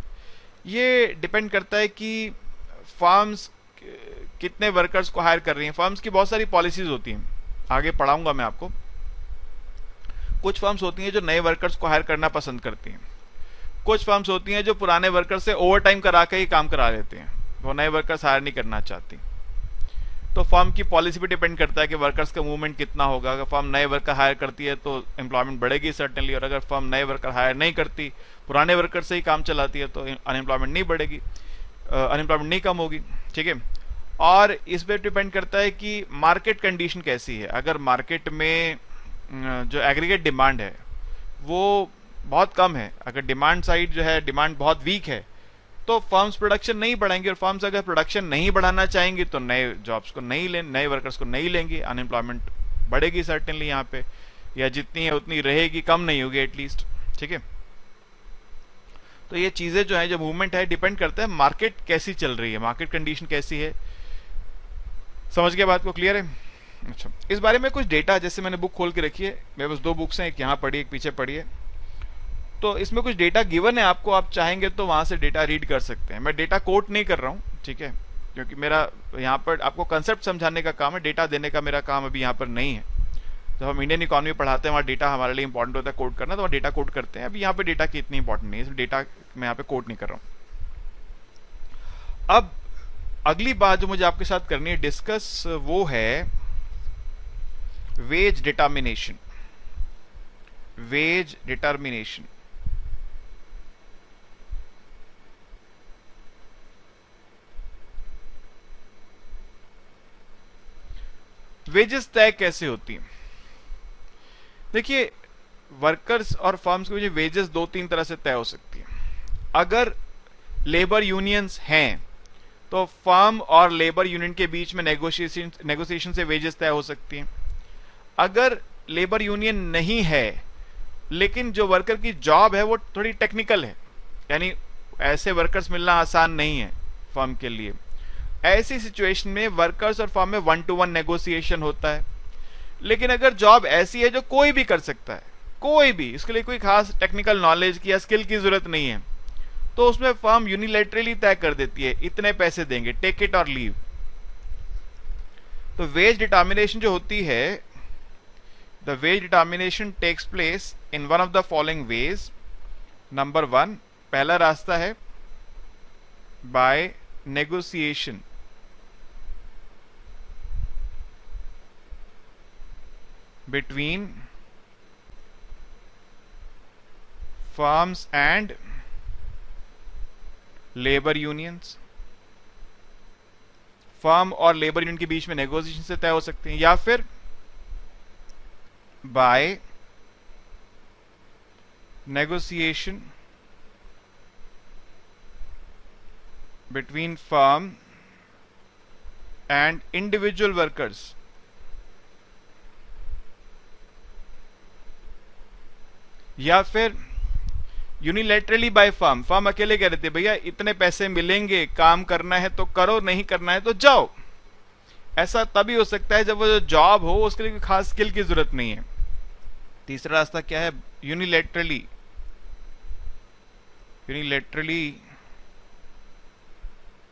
ये डिपेंड करता है कि फर्म्स कितने वर्कर्स को हायर कर रही हैं, फर्म्स की बहुत सारी पॉलिसीज होती हैं, आगे पढ़ाऊंगा मैं आपको। कुछ फर्म्स होती हैं जो नए वर्कर्स को हायर करना पसंद करती हैं, कुछ फर्म्स होती हैं जो पुराने वर्कर्स से ओवर टाइम करा के ही काम करा लेते हैं, वो नए वर्कर्स हायर नहीं करना चाहती। तो फर्म की पॉलिसी पे डिपेंड करता है कि वर्कर्स का मूवमेंट कितना होगा। अगर फर्म नए वर्कर हायर करती है तो एम्प्लॉयमेंट बढ़ेगी सर्टेनली, और अगर फर्म नए वर्कर हायर नहीं करती, पुराने वर्कर से ही काम चलाती है, तो अनएम्प्लॉयमेंट नहीं बढ़ेगी, अनएम्प्लॉयमेंट नहीं कम होगी, ठीक है। और इस पे डिपेंड करता है कि मार्केट कंडीशन कैसी है। अगर मार्केट में जो एग्रीगेट डिमांड है वो बहुत कम है, अगर डिमांड साइड जो है डिमांड बहुत वीक है, तो फर्म्स प्रोडक्शन नहीं बढ़ाएंगे, और फर्म्स अगर प्रोडक्शन नहीं बढ़ाना चाहेंगी तो नए जॉब्स को नहीं ले, नए वर्कर्स को नहीं लेंगे, अनएम्प्लॉयमेंट बढ़ेगी सर्टेनली यहाँ पे, या जितनी है उतनी रहेगी, कम नहीं होगी एटलीस्ट। ठीक है, तो ये चीजें जो है, जो मूवमेंट है, डिपेंड करता है मार्केट कैसी चल रही है, मार्केट कंडीशन कैसी है। समझ गया बात को, क्लियर है? अच्छा, इस बारे में कुछ डेटा, जैसे मैंने बुक खोल के रखी है, मेरे पास 2 बुक्स हैं, एक यहाँ पढ़ी, एक पीछे पढ़ी है, तो इसमें कुछ डेटा गिवन है आपको, आप चाहेंगे तो वहां से डेटा रीड कर सकते हैं। मैं डेटा कोट नहीं कर रहा हूं, ठीक है, क्योंकि मेरा यहाँ पर आपको कंसेप्ट समझाने का काम है, डेटा देने का मेरा काम अभी यहाँ पर नहीं है। जब हम इंडियन इकोनॉमी पढ़ाते हैं वहाँ डेटा हमारे लिए इंपॉर्टेंट होता है कोट करना, तो वहाँ डेटा कोट करते हैं। अभी यहाँ पे डेटा की इतनी इंपॉर्टेंट नहीं है, डेटा मैं यहाँ पे कोट नहीं कर रहा हूँ। अब अगली बात जो मुझे आपके साथ करनी है डिस्कस, वो है wage determination. Wage determination, wages तय कैसे होती हैं? देखिए, वर्कर्स और फर्म्स के बीच वेजेस 2-3 तरह से तय हो सकती है। अगर लेबर यूनियंस हैं तो फर्म और लेबर यूनियन के बीच में नेगोशिएशन से वेजेस तय हो सकती हैं। अगर लेबर यूनियन नहीं है लेकिन जो वर्कर की जॉब है वो थोड़ी टेक्निकल है, यानी ऐसे वर्कर्स मिलना आसान नहीं है फर्म के लिए, ऐसी सिचुएशन में वर्कर्स और फर्म में 1-to-1 नेगोशिएशन होता है। लेकिन अगर जॉब ऐसी है जो कोई भी कर सकता है, कोई भी, इसके लिए कोई खास टेक्निकल नॉलेज की या स्किल की जरूरत नहीं है, तो उसमें फर्म यूनिलैटरली तय कर देती है इतने पैसे देंगे, टेक इट और लीव। तो वेज डिटर्मिनेशन जो होती है, the wage determination takes place in one of the following wage. Number 1, पहला रास्ता है by negotiation. Between firms and labor unions, firm और लेबर यूनियन के बीच में नेगोशिएशन से तय हो सकते हैं, या फिर by negotiation between firm and individual workers. या फिर यूनिलैटरली बाय फर्म, फर्म अकेले कह रहे थे भैया इतने पैसे मिलेंगे, काम करना है तो करो, नहीं करना है तो जाओ। ऐसा तभी हो सकता है जब वो जो जॉब हो उसके लिए खास स्किल की जरूरत नहीं है। तीसरा रास्ता क्या है? Unilaterally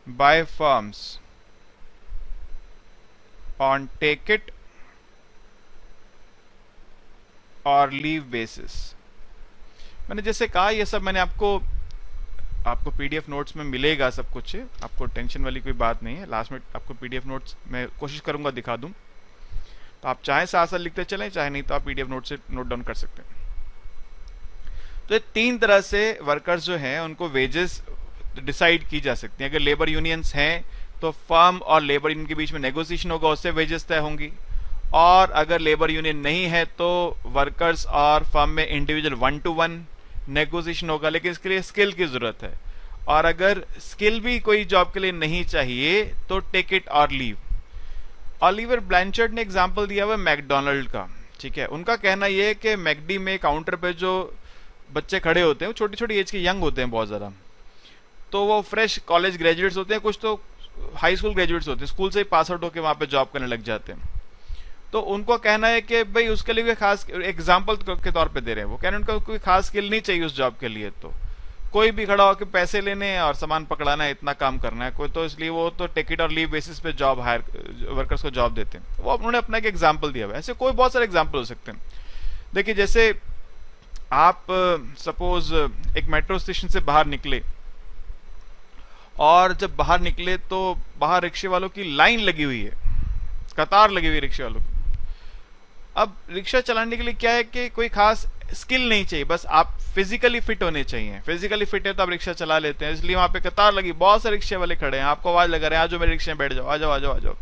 by firms on take it और लीव बेसिस। मैंने जैसे कहा ये सब मैंने आपको पीडीएफ नोट्स में मिलेगा सब कुछ, आपको टेंशन वाली कोई बात नहीं है। लास्ट में आपको पीडीएफ नोट्स मैं कोशिश करूंगा दिखा दूं, तो आप चाहे साथ साथ लिखते चलें, चाहे नहीं तो आप पीडीएफ नोट से नोट डाउन कर सकते हैं। तो ये 3 तरह से वर्कर्स जो हैं उनको वेजेस डिसाइड की जा सकती हैं। अगर लेबर यूनियंस हैं तो फर्म और लेबर यूनियन के बीच में नेगोशिएशन होगा, उससे वेजेस तय होंगी। और अगर लेबर यूनियन नहीं है तो वर्कर्स और फर्म में इंडिविजुअल 1-to-1 नेगोशिएशन होगा, लेकिन इसके लिए स्किल की जरूरत है। और अगर स्किल भी कोई जॉब के लिए नहीं चाहिए तो टेक इट और लीव। ऑलिवर ब्लैंचर्ड ने एग्जांपल दिया हुआ मैकडोनल्ड का, ठीक है। उनका कहना यह है कि मैकडी में काउंटर पे जो बच्चे खड़े होते हैं वो छोटी छोटी एज के यंग होते हैं बहुत ज्यादा, तो वो फ्रेश कॉलेज ग्रेजुएट्स होते हैं, कुछ तो हाई स्कूल ग्रेजुएट्स होते हैं, स्कूल से ही पास आउट होकर वहां पे जॉब करने लग जाते हैं। तो उनको कहना है कि भाई उसके लिए कोई खास एग्जाम्पल के तौर पे दे रहे हैं, वो कह रहे हैं उनका कोई खास स्किल नहीं चाहिए उस जॉब के लिए, तो कोई भी खड़ा होकर पैसे लेने और सामान पकड़ाना है, इतना काम करना है कोई, तो इसलिए वो तो टेक इट और लीव बेसिस पे जॉब हायर वर्कर्स को जॉब देते हैं। वो उन्होंने अपना एक एग्जाम्पल दिया हुआ है। ऐसे कोई बहुत सारे एग्जाम्पल हो सकते हैं। देखिए जैसे आप सपोज एक मेट्रो स्टेशन से बाहर निकले और जब बाहर निकले तो बाहर रिक्शे वालों की लाइन लगी हुई है, कतार लगी हुई है रिक्शे वालों की। अब रिक्शा चलाने के लिए क्या है कि कोई खास स्किल नहीं चाहिए, बस आप फिजिकली फिट होने चाहिए। फिजिकली फिट है तो आप रिक्शा चला लेते हैं, इसलिए वहां पे कतार लगी, बहुत सारे रिक्शे वाले खड़े हैं, आपको आवाज लगा रहे हैं आज मेरे रिक्शे में बैठ जाओ, आ जाओ आ जाओ आ जाओ।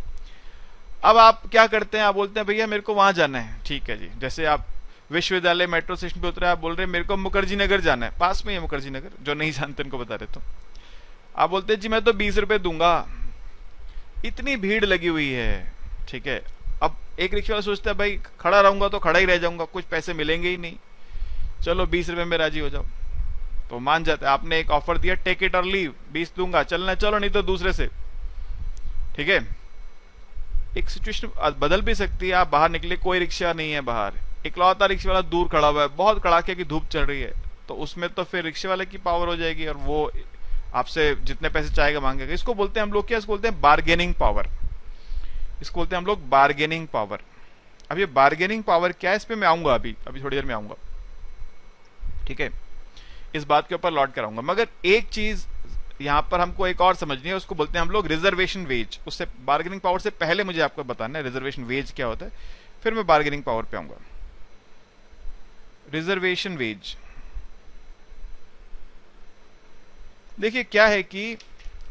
अब आप क्या करते हैं, आप बोलते हैं भैया मेरे को वहां जाना है, ठीक है जी। जैसे आप विश्वविद्यालय मेट्रो स्टेशन पे उतरे, आप बोल रहे हैं मेरे को मुखर्जी नगर जाना है, पास में है मुखर्जी नगर, जो नहीं जानते उनको बता देता हूं। आप बोलते हैं जी मैं तो 20 रुपए दूंगा, इतनी भीड़ लगी हुई है, ठीक है। अब एक रिक्शा वाला सोचता है भाई खड़ा रहूंगा तो खड़ा ही रह जाऊंगा, कुछ पैसे मिलेंगे ही नहीं, चलो 20 रुपए में राजी हो जाओ, तो मान जाते हैं। आपने एक ऑफर दिया, टेक इट और लीव, 20 दूंगा, चलना चलो नहीं तो दूसरे से, ठीक है। एक सिचुएशन बदल भी सकती है, आप बाहर निकले, कोई रिक्शा नहीं है बाहर, इकलौता रिक्शा वाला दूर खड़ा हुआ है, बहुत कड़ाके की धूप चल रही है, तो उसमें तो फिर रिक्शे वाले की पावर हो जाएगी और वो आपसे जितने पैसे चाहेगा मांगेगा। इसको बोलते हैं हम लोग क्या, इसको बोलते हैं बार्गेनिंग पावर, इसको बोलते हैं हम लोग बार्गेनिंग पावर। अब ये बार्गेनिंग पावर क्या है, इस पे मैं आऊंगा, अभी थोड़ी देर में आऊंगा, ठीक है, इस बात के ऊपर लौट कर आऊंगा। मगर एक चीज यहां पर हमको एक और समझनी है, उसको बोलते हैं हम लोग रिजर्वेशन वेज। उससे बार्गेनिंग पावर से पहले मुझे आपको बताना है रिजर्वेशन वेज क्या होता है, फिर मैं बार्गेनिंग पावर पे आऊंगा। रिजर्वेशन वेज, देखिए क्या है कि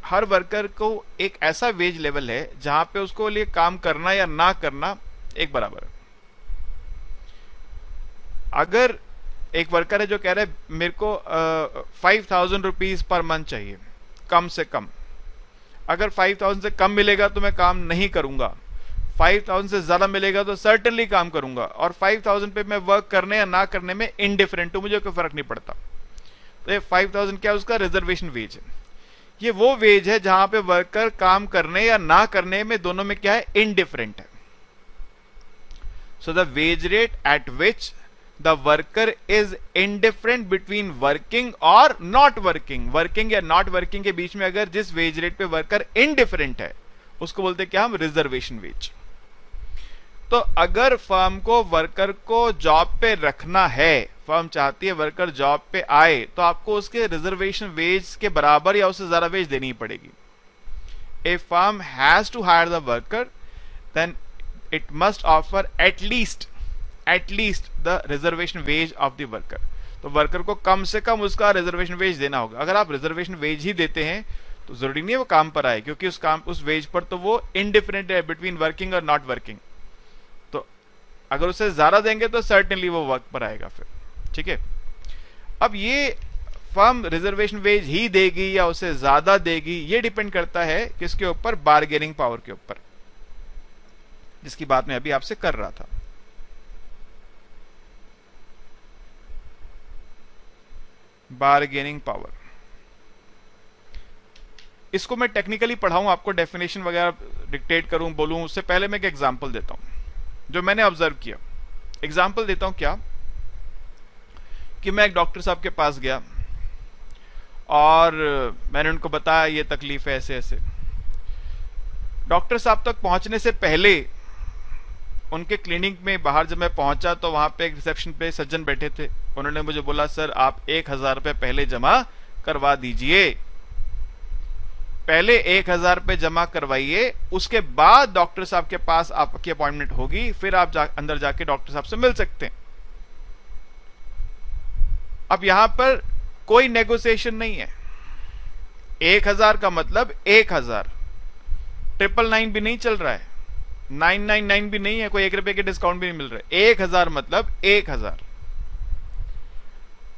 हर वर्कर को एक ऐसा वेज लेवल है जहां पे उसको लिए काम करना या ना करना एक बराबर है। अगर एक वर्कर है जो कह रहा है मेरे को 5,000 रुपीज पर मंथ चाहिए कम से कम, अगर 5,000 से कम मिलेगा तो मैं काम नहीं करूंगा, 5,000 से ज्यादा मिलेगा तो सर्टेनली काम करूंगा, और 5,000 पे मैं वर्क करने या ना करने में इनडिफरेंट हूं, मुझे कोई फर्क नहीं पड़ता। तो ये 5,000 क्या है, उसका रिजर्वेशन वेज है। ये वो वेज है जहां पे वर्कर काम करने या ना करने में दोनों में क्या है, इनडिफरेंट है। So the wage rate at which the worker is indifferent between working और नॉट वर्किंग, वर्किंग या नॉट वर्किंग के बीच में अगर जिस वेज रेट पे वर्कर इनडिफरेंट है उसको बोलते हैं क्या हम, रिजर्वेशन वेज। तो अगर फर्म को वर्कर को जॉब पे रखना है, फर्म चाहती है वर्कर जॉब पे आए, तो आपको उसके रिजर्वेशन वेज के बराबर या उससे ज्यादा वेज देनी पड़ेगी। A firm has to hire the worker then it must offer at least the reservation wage of the worker. तो वर्कर को कम से कम उसका रिजर्वेशन वेज देना होगा। अगर आप रिजर्वेशन वेज ही देते हैं तो जरूरी नहीं है वो काम पर आए, क्योंकि उस वेज पर तो वो इनडिफरेंट है बिटवीन वर्किंग और नॉट वर्किंग। तो अगर उसे ज्यादा देंगे तो सर्टेनली वो वर्क पर आएगा फिर, ठीक है। अब ये फर्म रिजर्वेशन वेज ही देगी या उसे ज्यादा देगी, ये डिपेंड करता है किसके ऊपर, बार्गेनिंग पावर के ऊपर, जिसकी बात मैं अभी आपसे कर रहा था। बार्गेनिंग पावर, इसको मैं टेक्निकली पढ़ाऊं, आपको डेफिनेशन वगैरह डिक्टेट करूं, बोलूं, उससे पहले मैं एक एग्जांपल देता हूं जो मैंने ऑब्जर्व किया। एग्जांपल देता हूं क्या, कि मैं एक डॉक्टर साहब के पास गया और मैंने उनको बताया ये तकलीफ है ऐसे ऐसे। डॉक्टर साहब तक पहुंचने से पहले उनके क्लिनिक में बाहर जब मैं पहुंचा तो वहां पे एक रिसेप्शन पे सज्जन बैठे थे। उन्होंने मुझे बोला सर आप 1,000 रुपए पहले जमा करवा दीजिए, पहले 1,000 रुपए जमा करवाइए, उसके बाद डॉक्टर साहब के पास आपकी अपॉइंटमेंट होगी, फिर आप अंदर जाके डॉक्टर साहब से मिल सकते हैं। अब यहां पर कोई नेगोशिएशन नहीं है, 1,000 का मतलब 1,000, 999 भी नहीं चल रहा है, 999 भी नहीं है, कोई 1 रुपए के डिस्काउंट भी नहीं मिल रहा है, 1,000 मतलब 1,000।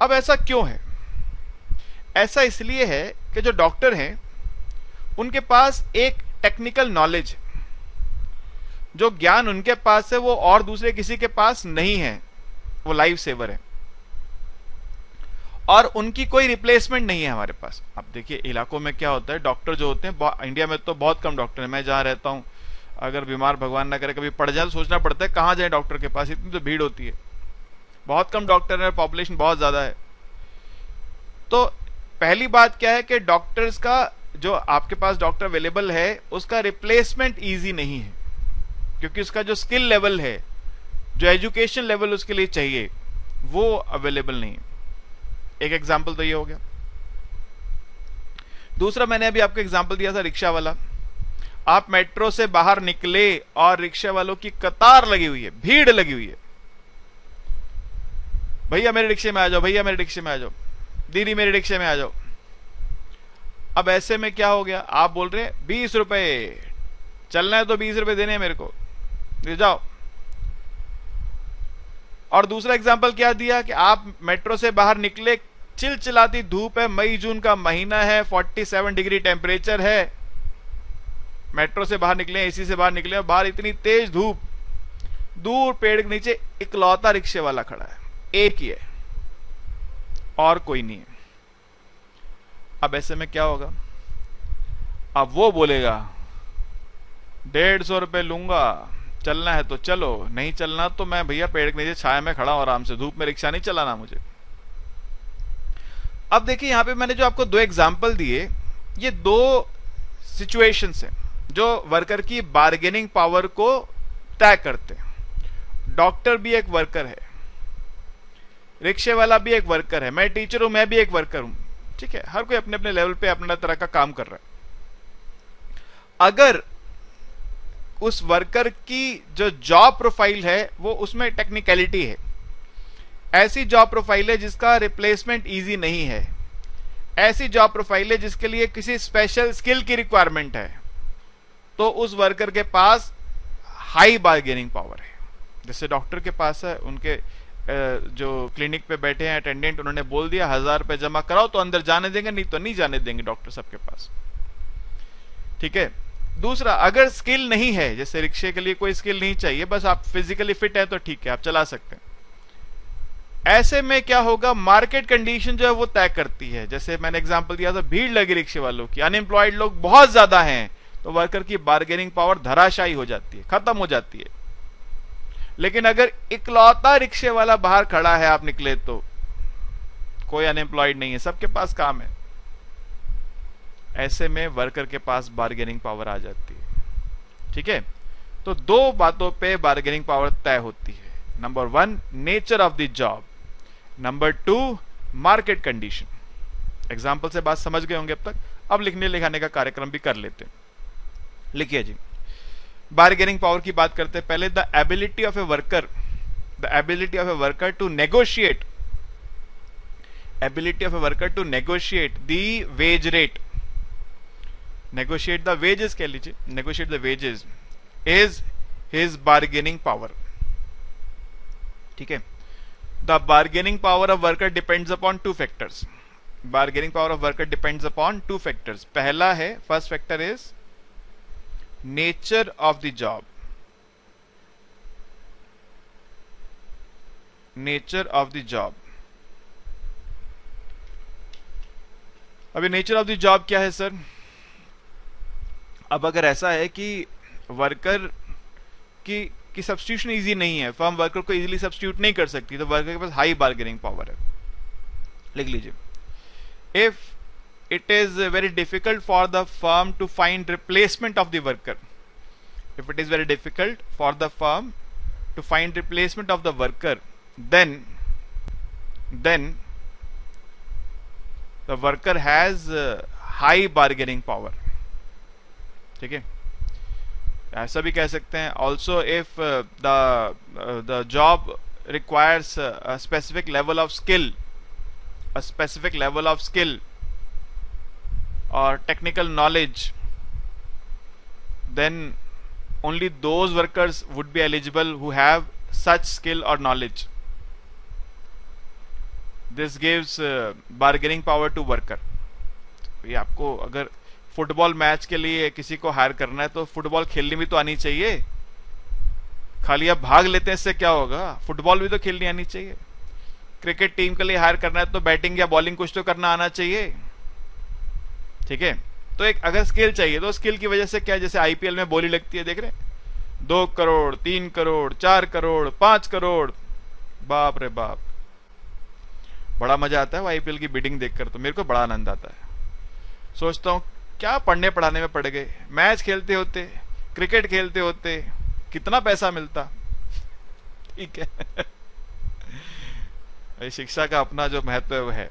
अब ऐसा क्यों है? ऐसा इसलिए है कि जो डॉक्टर हैं उनके पास एक टेक्निकल नॉलेज, जो ज्ञान उनके पास है वो और दूसरे किसी के पास नहीं है, वो लाइफ सेवर है, और उनकी कोई रिप्लेसमेंट नहीं है हमारे पास। अब देखिए इलाकों में क्या होता है, डॉक्टर जो होते हैं, इंडिया में तो बहुत कम डॉक्टर है, मैं जहां रहता हूं अगर बीमार भगवान ना करे कभी पड़ जाए तो सोचना पड़ता है कहां जाए डॉक्टर के पास, इतनी तो भीड़ होती है, बहुत कम डॉक्टर है, पॉपुलेशन बहुत ज्यादा है। तो पहली बात क्या है कि डॉक्टर्स का, जो आपके पास डॉक्टर अवेलेबल है उसका रिप्लेसमेंट इजी नहीं है, क्योंकि उसका जो स्किल लेवल है, जो एजुकेशन लेवल उसके लिए चाहिए, वो अवेलेबल नहीं है। एक एग्जांपल तो ये हो गया। दूसरा मैंने अभी आपको एग्जांपल दिया था रिक्शा वाला। आप मेट्रो से बाहर निकले और रिक्शा वालों की कतार लगी हुई है, भीड़ लगी हुई है, भैया मेरे रिक्शे में आ जाओ, भैया मेरे रिक्शे में आ जाओ, दीदी मेरे रिक्शे में आ जाओ। अब ऐसे में क्या हो गया, आप बोल रहे हैं 20 रुपए चलना है तो 20 रुपए देने हैं मेरे को, ले जाओ। और दूसरा एग्जांपल क्या दिया कि आप मेट्रो से बाहर निकले, चिलचिलाती धूप है, मई जून का महीना है, 47 डिग्री टेम्परेचर है, मेट्रो से बाहर निकले, एसी से बाहर निकले, बाहर इतनी तेज धूप, दूर पेड़ के नीचे इकलौता रिक्शे वाला खड़ा है, एक ही है और कोई नहीं है। अब ऐसे में क्या होगा? अब वो बोलेगा 150 रुपए लूंगा, चलना है तो चलो, नहीं चलना तो मैं भैया पेड़ के नीचे छाया में खड़ा हूं आराम से, धूप में रिक्शा नहीं चलाना मुझे। अब देखिए यहां पे मैंने जो आपको दो एग्जाम्पल दिए, ये दो सिचुएशंस हैं जो वर्कर की बार्गेनिंग पावर को तय करते हैं। डॉक्टर भी एक वर्कर है, रिक्शे वाला भी एक वर्कर है, मैं टीचर हूं, मैं भी एक वर्कर हूं, ठीक है, हर कोई अपने अपने लेवल पे अपना तरह का काम कर रहा है। अगर उस वर्कर की जो जॉब प्रोफाइल है वो उसमें टेक्निकलिटी है, ऐसी जॉब प्रोफाइल है जिसका रिप्लेसमेंट इजी नहीं है, ऐसी जॉब प्रोफाइल है जिसके लिए किसी स्पेशल स्किल की रिक्वायरमेंट है, तो उस वर्कर के पास हाई बार्गेनिंग पावर है। जैसे डॉक्टर के पास है, उनके जो क्लिनिक पे बैठे हैं अटेंडेंट, उन्होंने बोल दिया 1000 रुपए जमा कराओ तो अंदर जाने देंगे, नहीं तो नहीं जाने देंगे डॉक्टर सबके पास, ठीक है। दूसरा, अगर स्किल नहीं है, जैसे रिक्शे के लिए कोई स्किल नहीं चाहिए, बस आप फिजिकली फिट है तो ठीक है, आप चला सकते हैं। ऐसे में क्या होगा? मार्केट कंडीशन जो है वो तय करती है। जैसे मैंने एग्जांपल दिया था, भीड़ लगी रिक्शे वालों की, अनएम्प्लॉयड लोग बहुत ज्यादा हैं, तो वर्कर की बार्गेनिंग पावर धराशायी हो जाती है, खत्म हो जाती है। लेकिन अगर इकलौता रिक्शे वाला बाहर खड़ा है, आप निकले तो कोई अनएम्प्लॉयड नहीं है, सबके पास काम है, ऐसे में वर्कर के पास बार्गेनिंग पावर आ जाती है, ठीक है। तो दो बातों पे बार्गेनिंग पावर तय होती है। Number 1 nature of the job, number 2 market condition. Example से बात समझ गए होंगे अब तक। अब लिखने लिखाने का कार्यक्रम भी कर लेते हैं। लिखिए जी, बार्गेनिंग पावर की बात करते हैं। पहले the ability of a worker to negotiate, ability of a worker to negotiate the wage rate, negotiate the wages कह लीजिए, negotiate the wages is his bargaining power, ठीक है। The bargaining power of worker depends upon 2 factors. Bargaining power of worker depends upon 2 factors. पहला है, first factor is nature of the job, nature of the job. अभी nature of the job क्या है sir? अब अगर ऐसा है कि वर्कर की सब्स्टिट्यूशन इजी नहीं है, फर्म वर्कर को इजीली सब्स्टिट्यूट नहीं कर सकती, तो वर्कर के पास हाई बार्गेनिंग पावर है। लिख लीजिए, if it is very difficult for the firm to find replacement of the worker, if it is very difficult for the firm to find replacement of the worker, then the worker has high bargaining power, ठीक है। ऐसा भी कह सकते हैं, also if the job requires a specific level of skill, a specific level of skill or technical knowledge, then only those workers would be eligible who have such skill or knowledge. This gives bargaining power to worker. ये आपको अगर football match के लिए किसी को higher करना है तो फुटबॉल खेलनी भी तो आनी चाहिए, खाली आप भाग लेते हैं इससे क्या होगा? फुटबॉल भी तो खेलनी आनी चाहिए। क्रिकेट टीम के लिए हायर करना है तो बैटिंग या बॉलिंग कुछ तो करना आना चाहिए, ठीक है। तो एक अगर स्किल चाहिए तो स्किल की वजह से क्या, जैसे आईपीएल में बोली लगती है, देख रहे हैं, 2 करोड़ 3 करोड़ 4 करोड़ 5 करोड़, बाप रे बाप, बड़ा मजा आता है वो आईपीएल की बिडिंग देखकर, तो मेरे को बड़ा आनंद आता है। सोचता हूं क्या पढ़ने पढ़ाने में पड़ गए, मैच खेलते होते, क्रिकेट खेलते होते, कितना पैसा मिलता, ठीक है। शिक्षा का अपना जो महत्व है।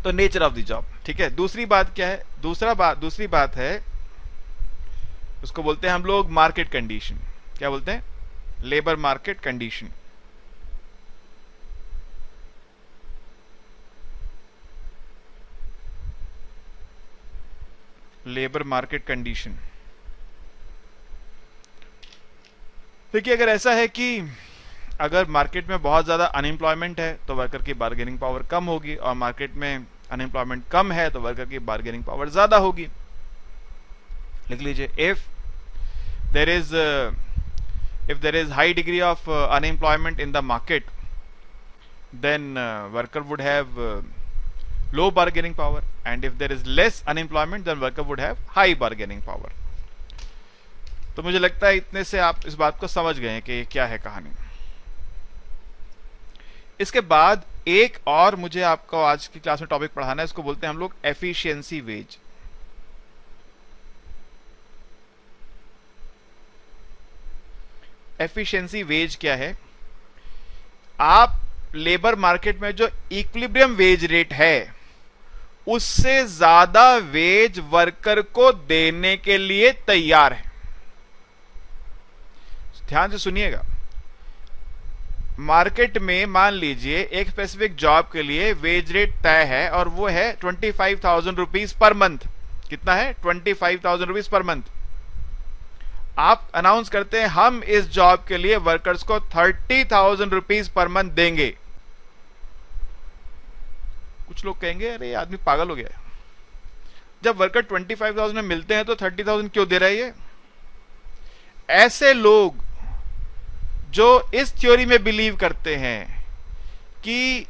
तो नेचर ऑफ द जॉब, ठीक है। दूसरी बात क्या है? दूसरी बात है, उसको बोलते हैं हम लोग मार्केट कंडीशन। क्या बोलते हैं? Labour market condition. Labour market condition. देखिए, अगर ऐसा है कि अगर मार्केट में बहुत ज्यादा अनएम्प्लॉयमेंट है तो वर्कर की बार्गेनिंग पावर कम होगी, और मार्केट में अनएम्प्लॉयमेंट कम है तो वर्कर की बार्गेनिंग पावर ज्यादा होगी। लिख लीजिए, if there is high degree of unemployment in the market, then worker would have low bargaining power, and if there is less unemployment then worker would have high bargaining power। तो मुझे लगता है इतने से आप इस बात को समझ गए हैं कि ये क्या है कहानी। इसके बाद एक और मुझे आपको आज की क्लास में टॉपिक पढ़ाना है, इसको बोलते हैं हम लोग एफिशिएंसी वेज। एफिशिएंसी वेज क्या है? आप लेबर मार्केट में जो इक्विलिब्रियम वेज रेट है उससे ज्यादा वेज वर्कर को देने के लिए तैयार है। ध्यान से सुनिएगा, मार्केट में मान लीजिए एक स्पेसिफिक जॉब के लिए वेज रेट तय है और वो है 25,000 रुपीज पर मंथ। कितना है? 25,000 रुपीज पर मंथ। आप अनाउंस करते हैं हम इस जॉब के लिए वर्कर्स को 30,000 रुपीज पर मंथ देंगे। कुछ लोग कहेंगे अरे ये आदमी पागल हो गया है, जब वर्कर 25,000 में मिलते हैं तो 30,000 क्यों दे रहा है ये? ऐसे लोग जो इस थ्योरी में बिलीव करते हैं कि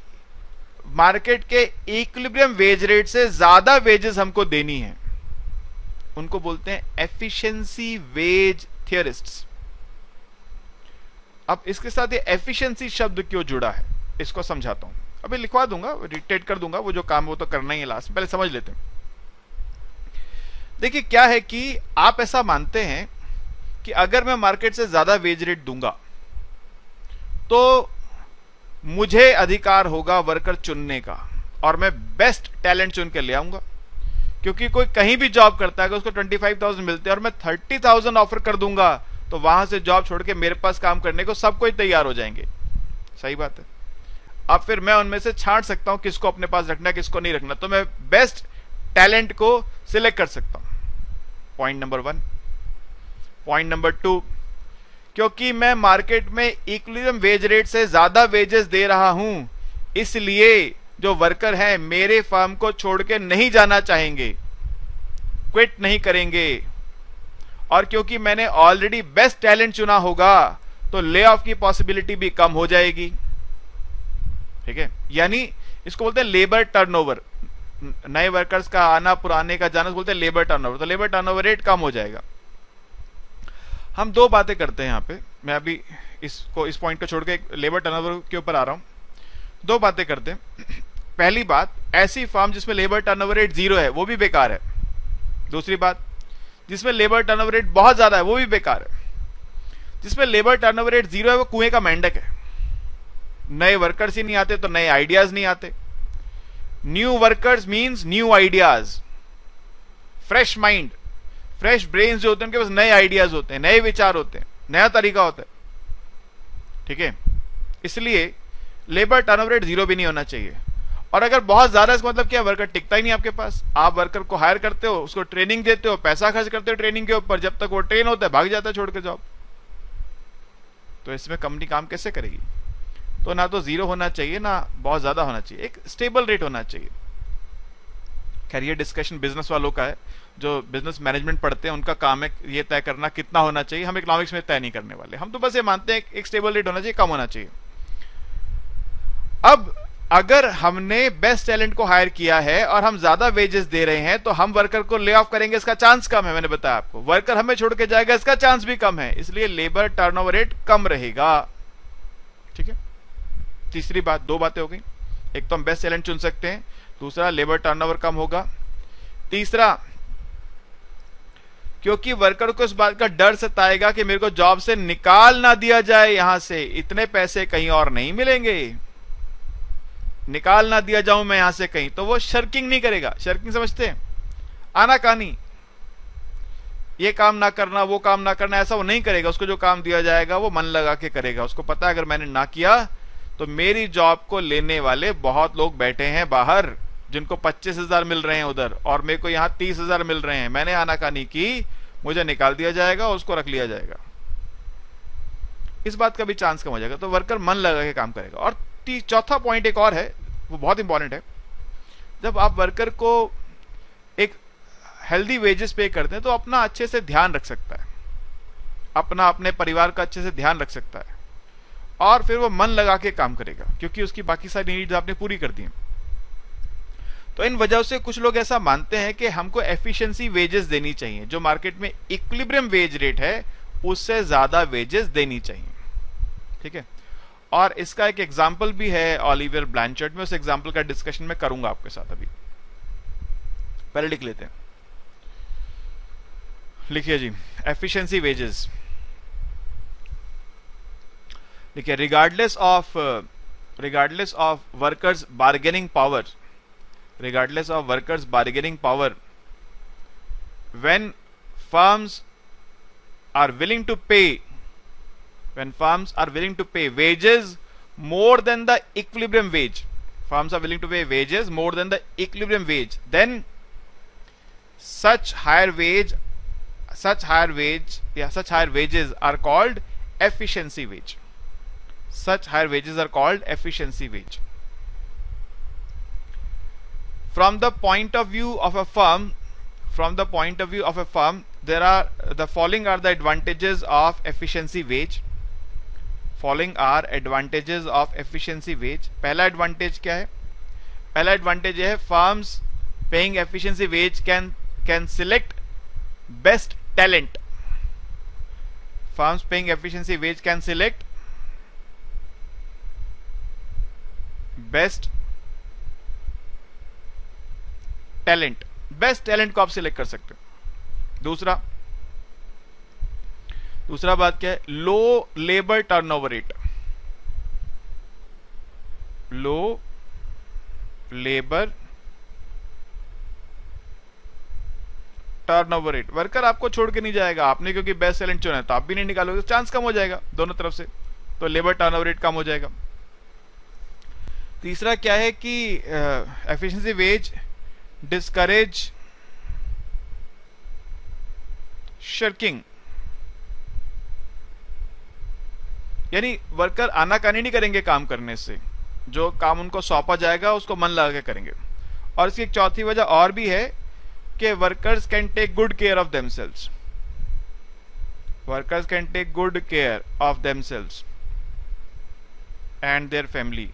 मार्केट के इक्विलिब्रियम वेज रेट से ज्यादा वेजेस हमको देनी है, उनको बोलते हैं एफिशिएंसी वेज थियरिस्ट्स। अब इसके साथ ये एफिशिएंसी शब्द क्यों जुड़ा है इसको समझाता हूं। अभी लिखवा दूंगा, डिक्टेट कर दूंगा, वो जो काम वो तो करना ही है लास्ट में, पहले समझ लेते हैं। देखिए क्या है कि आप ऐसा मानते हैं कि अगर मैं मार्केट से ज्यादा वेज रेट दूंगा तो मुझे अधिकार होगा वर्कर चुनने का और मैं बेस्ट टैलेंट चुन के ले आऊंगा, क्योंकि कोई कहीं भी जॉब करता है अगर उसको 25,000 मिलते हैं और मैं 30,000 ऑफर कर दूंगा तो वहां से जॉब छोड़ के मेरे पास काम करने को सब कोई तैयार हो जाएंगे। सही बात है। अब फिर मैं उनमें से छांट सकता हूं किसको अपने पास रखना है किसको नहीं रखना, तो मैं बेस्ट टैलेंट को सिलेक्ट कर सकता हूं। Point number 1। पॉइंट नंबर 2, क्योंकि मैं मार्केट में इक्विलिब्रियम वेज रेट से ज्यादा वेजेस दे रहा हूं, इसलिए जो वर्कर हैं मेरे फर्म को छोड़ के नहीं जाना चाहेंगे, क्विट नहीं करेंगे, और क्योंकि मैंने ऑलरेडी बेस्ट टैलेंट चुना होगा तो ले ऑफ की पॉसिबिलिटी भी कम हो जाएगी। ठीक है, यानी इसको बोलते हैं लेबर टर्नओवर। नए वर्कर्स का आना पुराने का जाना बोलते हैं लेबर टर्नओवर, तो लेबर टर्नओवर रेट कम हो जाएगा। हम दो बातें करते हैं यहां पे, मैं अभी इस पॉइंट को छोड़ के लेबर टर्नओवर के ऊपर आ रहा हूं। दो बातें करते हैं। पहली बात, ऐसी फर्म जिसमें लेबर टर्नओवर रेट 0 है वो भी बेकार है। दूसरी बात, जिसमें लेबर टर्नओवर रेट बहुत ज्यादा है वो भी बेकार है। जिसमें लेबर टर्नओवर रेट 0 है वो कुएं का मेंढक है। नए वर्कर्स ही नहीं आते तो नए आइडियाज नहीं आते। New workers means new ideas, fresh mind, fresh brains जो होते हैं उनके पास नए आइडियाज होते हैं, नए विचार होते हैं, नया तरीका होता है। ठीक है, इसलिए लेबर टर्नओवर रेट 0 भी नहीं होना चाहिए। और अगर बहुत ज्यादा, इसका मतलब क्या, वर्कर टिकता ही नहीं आपके पास। आप वर्कर को हायर करते हो, उसको ट्रेनिंग देते हो, पैसा खर्च करते हो ट्रेनिंग के ऊपर, जब तक वो ट्रेन होता है भाग जाता है छोड़ के जॉब। तो इसमें कंपनी काम कैसे करेगी? तो ना तो 0 होना चाहिए ना बहुत ज्यादा होना चाहिए, एक स्टेबल रेट होना चाहिए। खैर ये डिस्कशन बिजनेस वालों का है, जो बिजनेस मैनेजमेंट पढ़ते हैं उनका काम है ये तय करना कितना होना चाहिए। हम इकोनॉमिक्स में तय नहीं करने वाले, हम तो बस ये मानते हैं एक स्टेबल रेट होना चाहिए, कम होना चाहिए। अब अगर हमने बेस्ट टैलेंट को हायर किया है और हम ज्यादा वेजेस दे रहे हैं तो हम वर्कर को ले ऑफ करेंगे, इसका चांस कम है। मैंने बताया आपको, वर्कर हमें छोड़ के जाएगा, इसका चांस भी कम है, इसलिए लेबर टर्नओवर रेट कम रहेगा। ठीक है, तीसरी बात, दो बातें हो गई। एक तो हम बेस्ट टैलेंट चुन सकते हैं, दूसरा लेबर टर्नओवर कम होगा, तीसरा क्योंकि वर्कर को इस बात का डर सताएगा कि मेरे को जॉब से निकाल ना दिया जाए, यहां से इतने पैसे कहीं और नहीं मिलेंगे, निकाल ना दिया जाऊं मैं यहां से कहीं, तो वो शर्किंग नहीं करेगा। शर्किंग समझते हैं? आनाकानी, ये काम ना करना वो काम ना करना, ऐसा वो नहीं करेगा। उसको जो काम दिया जाएगा वो मन लगा के करेगा। उसको पता है अगर मैंने ना किया तो मेरी जॉब को लेने वाले बहुत लोग बैठे हैं बाहर जिनको 25,000 मिल रहे हैं उधर, और मेरे को यहां 30,000 मिल रहे हैं। मैंने आनाकानी की, मुझे निकाल दिया जाएगा, उसको रख लिया जाएगा। इस बात का भी चांस कम हो जाएगा, तो वर्कर मन लगा के काम करेगा। और चौथा पॉइंट एक और है, वो बहुत इंपॉर्टेंट है। जब आप वर्कर को एक हेल्दी वेजेस पे करते हैं तो अपना अच्छे से ध्यान रख सकता है, अपना अपने परिवार का अच्छे से ध्यान रख सकता है, और फिर वो मन लगा के काम करेगा क्योंकि उसकी बाकी सारी नीड्स आपने पूरी कर दी हैं। तो इन वजह से कुछ लोग ऐसा मानते हैं कि हमको एफिशिएंसी वेजेस देनी चाहिए, जो मार्केट में इक्विलिब्रियम वेज रेट है उससे ज्यादा वेजेस देनी चाहिए, ठीक है। और इसका एक एग्जाम्पल भी है ओलिवर ब्लैंचर्ड में, उस एग्जाम्पल का डिस्कशन मैं करूंगा आपके साथ। अभी पहले लिख लेते हैं, लिखिए जी, एफिशिएंसी वेजेस देखिए, regardless of workers bargaining power, regardless of workers bargaining power, when firms are willing to pay wages more than the equilibrium wage, firms are willing to pay wages more than the equilibrium wage, then such higher wages are called efficiency wage. Such higher wages are called efficiency wage. From the point of view of a firm, there are the following are the advantages of efficiency wage. Following are advantages of efficiency wage. पहला advantage क्या है? पहला advantage है, firms paying efficiency wage can select best talent. Firms paying efficiency wage can select best talent, best talent को आप select कर सकते हो। दूसरा बात क्या है? लो लेबर टर्नओवर रेट, लो लेबर टर्नओवर रेट। वर्कर आपको छोड़ के नहीं जाएगा, आपने क्योंकि बेस्ट टैलेंट चुना है तो आप भी नहीं निकालोगे, चांस कम हो जाएगा दोनों तरफ से, तो लेबर टर्नओवर रेट कम हो जाएगा। तीसरा क्या है कि एफिशिएंसी वेज डिस्करेज शर्किंग, यानी वर्कर आनाकानी नहीं करेंगे काम करने से, जो काम उनको सौंपा जाएगा उसको मन लगा के करेंगे। और इसकी एक चौथी वजह और भी है कि workers can take good care of themselves, workers can take good care of themselves and their family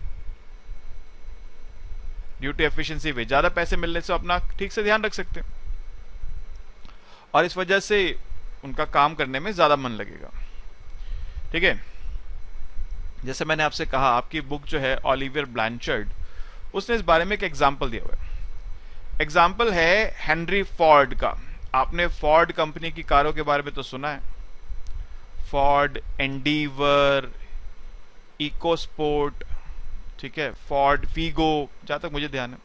due to efficiency wage. ज्यादा पैसे मिलने से अपना ठीक से ध्यान रख सकते हैं और इस वजह से उनका काम करने में ज्यादा मन लगेगा, ठीक है। जैसे मैंने आपसे कहा, आपकी बुक जो है ओलिवर ब्लैंचर्ड, उसने इस बारे में एक एग्जाम्पल दिया हुआ है। एग्जाम्पल है हेनरी फोर्ड का। आपने फोर्ड कंपनी की कारों के बारे में तो सुना है, फोर्ड एंडीवर, इकोस्पोर्ट, ठीक है, फोर्ड फीगो, जहां तक मुझे ध्यान है।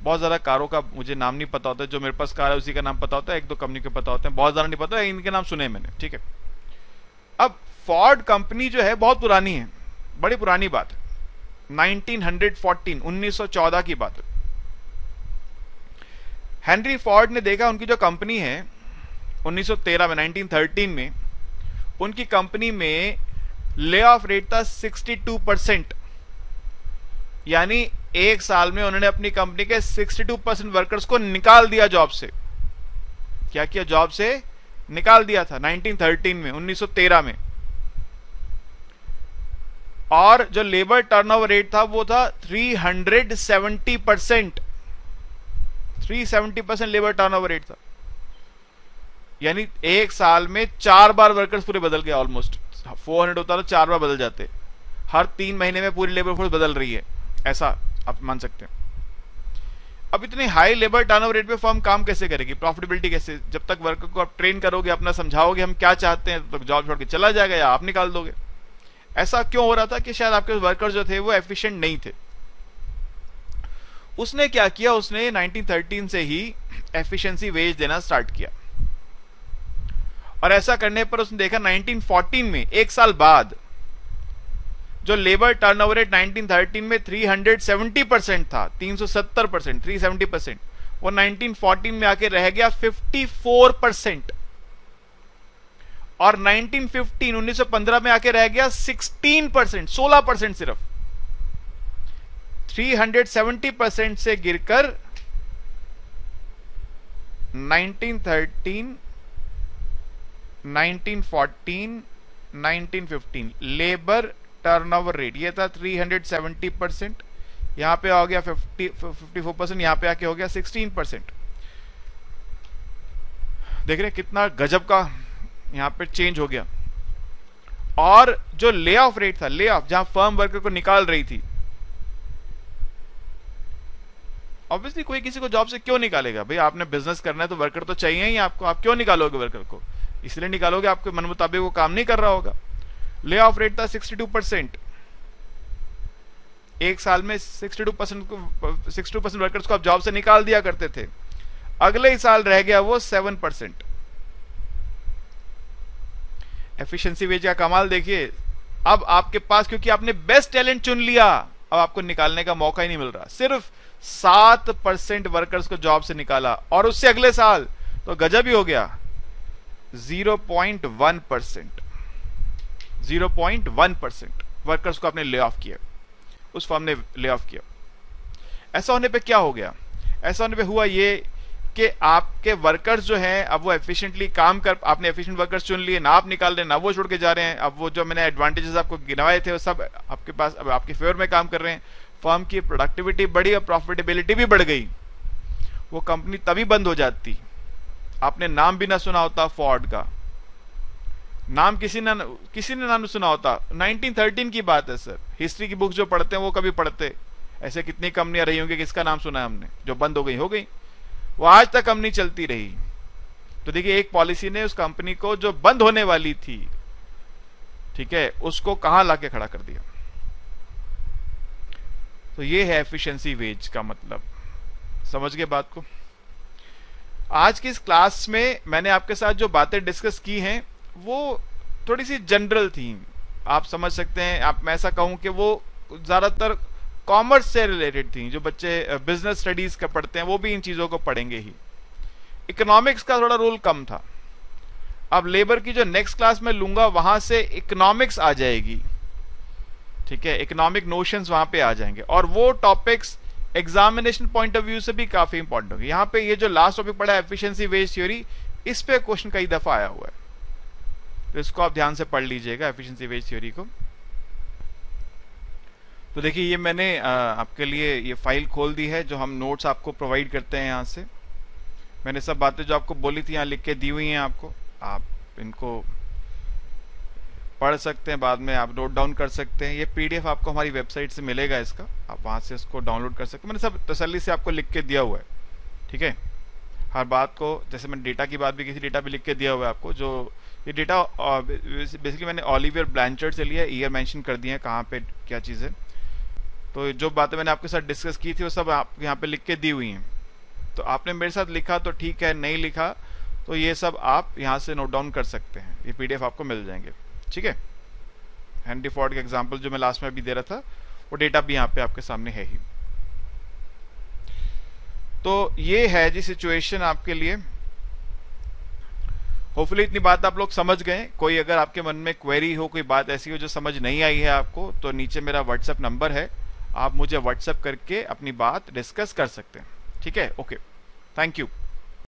बहुत ज्यादा कारों का मुझे नाम नहीं पता होता, जो मेरे पास कार है उसी का नाम पता होता है, एक दो कंपनी के पता होते हैं, बहुत ज्यादा नहीं पता, इनके नाम सुने मैंने, ठीक है। अब फोर्ड कंपनी जो है बहुत पुरानी है, बड़ी पुरानी बात है, 1914 की बात है। हेनरी फोर्ड ने देखा उनकी जो कंपनी है 1913 में, 1913 में उनकी कंपनी में ले ऑफ रेट था 62%, यानी एक साल में उन्होंने अपनी कंपनी के 62% वर्कर्स को निकाल दिया जॉब से। क्या किया? जॉब से निकाल दिया था 1913 में, 1913 में। और जो लेबर टर्नओवर रेट था वो था 370%, 370% लेबर टर्नओवर रेट था, यानी एक साल में 4 बार वर्कर्स पूरे बदल गए। ऑलमोस्ट 400 होता तो 4 बार बदल जाते, हर 3 महीने में पूरी लेबर फोर्स बदल रही है, ऐसा आप मान सकते हैं। अब इतनी हाई लेबर टर्नओवर रेट पे फर्म काम कैसे करेगी, प्रॉफिटेबिलिटी कैसे? जब तक वर्कर को आप ट्रेन करोगे, अपना समझाओगे हम क्या चाहते हैं, तो जॉब छोड़ के चला जाएगा या आप निकाल दोगे। ऐसा क्यों हो रहा था कि शायद आपके वर्कर जो थे वो एफिशिएंट नहीं थे। उसने क्या किया, उसने 1913 से ही एफिशिएंसी वेज देना स्टार्ट किया, और ऐसा करने पर उसने देखा 1914 में, एक साल बाद, जो लेबर टर्नओवर रेट 1913 में 370% था, 370%, 370%, वो 1914 में आके रह गया 54%। और 1915 में आके रह गया 16%, 16% सिर्फ। 370% से गिरकर 1913, 1914, 1915 लेबर टर्नओवर रेट ये था 370%, यहां पे हो गया 54%, यहां पे आके हो गया 16%। देख रहे कितना गजब का यहां पे चेंज हो गया। और जो ले ऑफ रेट था, ले ऑफ जहां फर्म वर्कर को निकाल रही थी, ऑब्वियसली कोई किसी को जॉब से क्यों निकालेगा भाई, आपने बिजनेस करना है तो वर्कर तो चाहिए ही आपको, आप क्यों निकालोगे वर्कर को, इसलिए निकालोगे आपके मन मुताबिक वो काम नहीं कर रहा होगा। ले ऑफ रेट था 62%, एक साल में 62% वर्कर्स को आप जॉब से निकाल दिया करते थे, अगले ही साल रह गया वो 7%। एफिशिएंसी वेज का कमाल देखिए, अब आपके पास क्योंकि आपने बेस्ट टैलेंट चुन लिया, अब आपको निकालने का मौका ही नहीं मिल रहा। सिर्फ 7% वर्कर्स को जॉब से निकाला, और उससे अगले साल तो गजब ही हो गया 0.1%, 0.1% वर्कर्स को आपने ले ऑफ किया, उस फर्म ने ले ऑफ किया। ऐसा होने पे क्या हो गया, ऐसा होने पे हुआ ये कि आपके वर्कर्स जो हैं अब वो एफिशिएंटली काम कर, आपने एफिशिएंट वर्कर्स चुन लिए, ना आप निकाल रहे ना वो छोड़ के जा रहे हैं। अब वो जो मैंने एडवांटेजेस आपको गिनवाए थे वो सब आपके पास अब आपके फेवर में काम कर रहे हैं। फर्म की प्रोडक्टिविटी बढ़ी और प्रॉफिटेबिलिटी भी बढ़ गई। वो कंपनी तभी बंद हो जाती, आपने नाम भी ना सुना होता फोर्ड का, नाम किसी ने नाम सुना होता। 1913 की बात है सर, हिस्ट्री की बुक्स जो पढ़ते हैं वो कभी पढ़ते, ऐसे कितनी कंपनियां रही होंगी किसका नाम सुना है हमने, जो बंद हो गई, वो आज तक कंपनी चलती रही। तो देखिए एक पॉलिसी ने उस कंपनी को जो बंद होने वाली थी, ठीक है, उसको कहां लाके खड़ा कर दिया। तो ये है एफिशिएंसी वेज का मतलब, समझ गए बात को। आज की इस क्लास में मैंने आपके साथ जो बातें डिस्कस की हैं वो थोड़ी सी जनरल थी, आप समझ सकते हैं। आप मैं ऐसा कहूं कि वो ज्यादातर कॉमर्स से रिलेटेड थी, जो बच्चे बिजनेस स्टडीज का पढ़ते हैं वो भी इन चीजों को पढ़ेंगे ही। इकोनॉमिक्स का थोड़ा रोल कम था। अब लेबर की जो नेक्स्ट क्लास में लूंगा वहां से इकोनॉमिक्स आ जाएगी, ठीक है, इकोनॉमिक नोशंस वहां पे आ जाएंगे, और वो topics examination point of view से भी काफी इंपॉर्टेंट होंगे। यहां पे ये जो लास्ट टॉपिक पढ़ा है एफिशिएंसी वेज थ्योरी, इस पे क्वेश्चन कई दफा आया हुआ है, तो इसको आप ध्यान से पढ़ लीजिएगा एफिशिएंसी वेज थ्योरी को। तो देखिए ये मैंने आपके लिए ये फाइल खोल दी है जो हम नोट्स आपको प्रोवाइड करते हैं। यहाँ से मैंने सब बातें जो आपको बोली थी यहाँ लिख के दी हुई हैं आपको, आप इनको पढ़ सकते हैं, बाद में आप नोट डाउन कर सकते हैं। ये पीडीएफ आपको हमारी वेबसाइट से मिलेगा इसका, आप वहां से इसको डाउनलोड कर सकते हैं। मैंने सब तसल्ली से आपको लिख के दिया हुआ है, ठीक है, हर बात को। जैसे मैंने डेटा की बात भी की थी, डेटा भी लिख के दिया हुआ है आपको। जो ये डेटा बेसिकली मैंने ओलिवियर ब्लैंचर्ड से लिया है, ईयर मेंशन कर दिए हैं कहाँ पे क्या चीज़ है। तो जो बातें मैंने आपके साथ डिस्कस की थी वो सब आप यहाँ पे लिख के दी हुई हैं। तो आपने मेरे साथ लिखा तो ठीक है, नहीं लिखा तो ये सब आप यहाँ से नोट डाउन कर सकते हैं, ये पीडीएफ आपको मिल जाएंगे, ठीक है। हेनरी फोर्ड का एग्जांपल जो मैं लास्ट में भी दे रहा था वो डेटा भी यहाँ पे आपके सामने है ही। तो ये है जी सिचुएशन आपके लिए। होपफुली इतनी बात आप लोग समझ गए। कोई अगर आपके मन में क्वेरी हो, कोई बात ऐसी हो जो समझ नहीं आई है आपको, तो नीचे मेरा व्हाट्सएप नंबर है, आप मुझे व्हाट्सएप करके अपनी बात डिस्कस कर सकते हैं, ठीक है। Okay, thank you.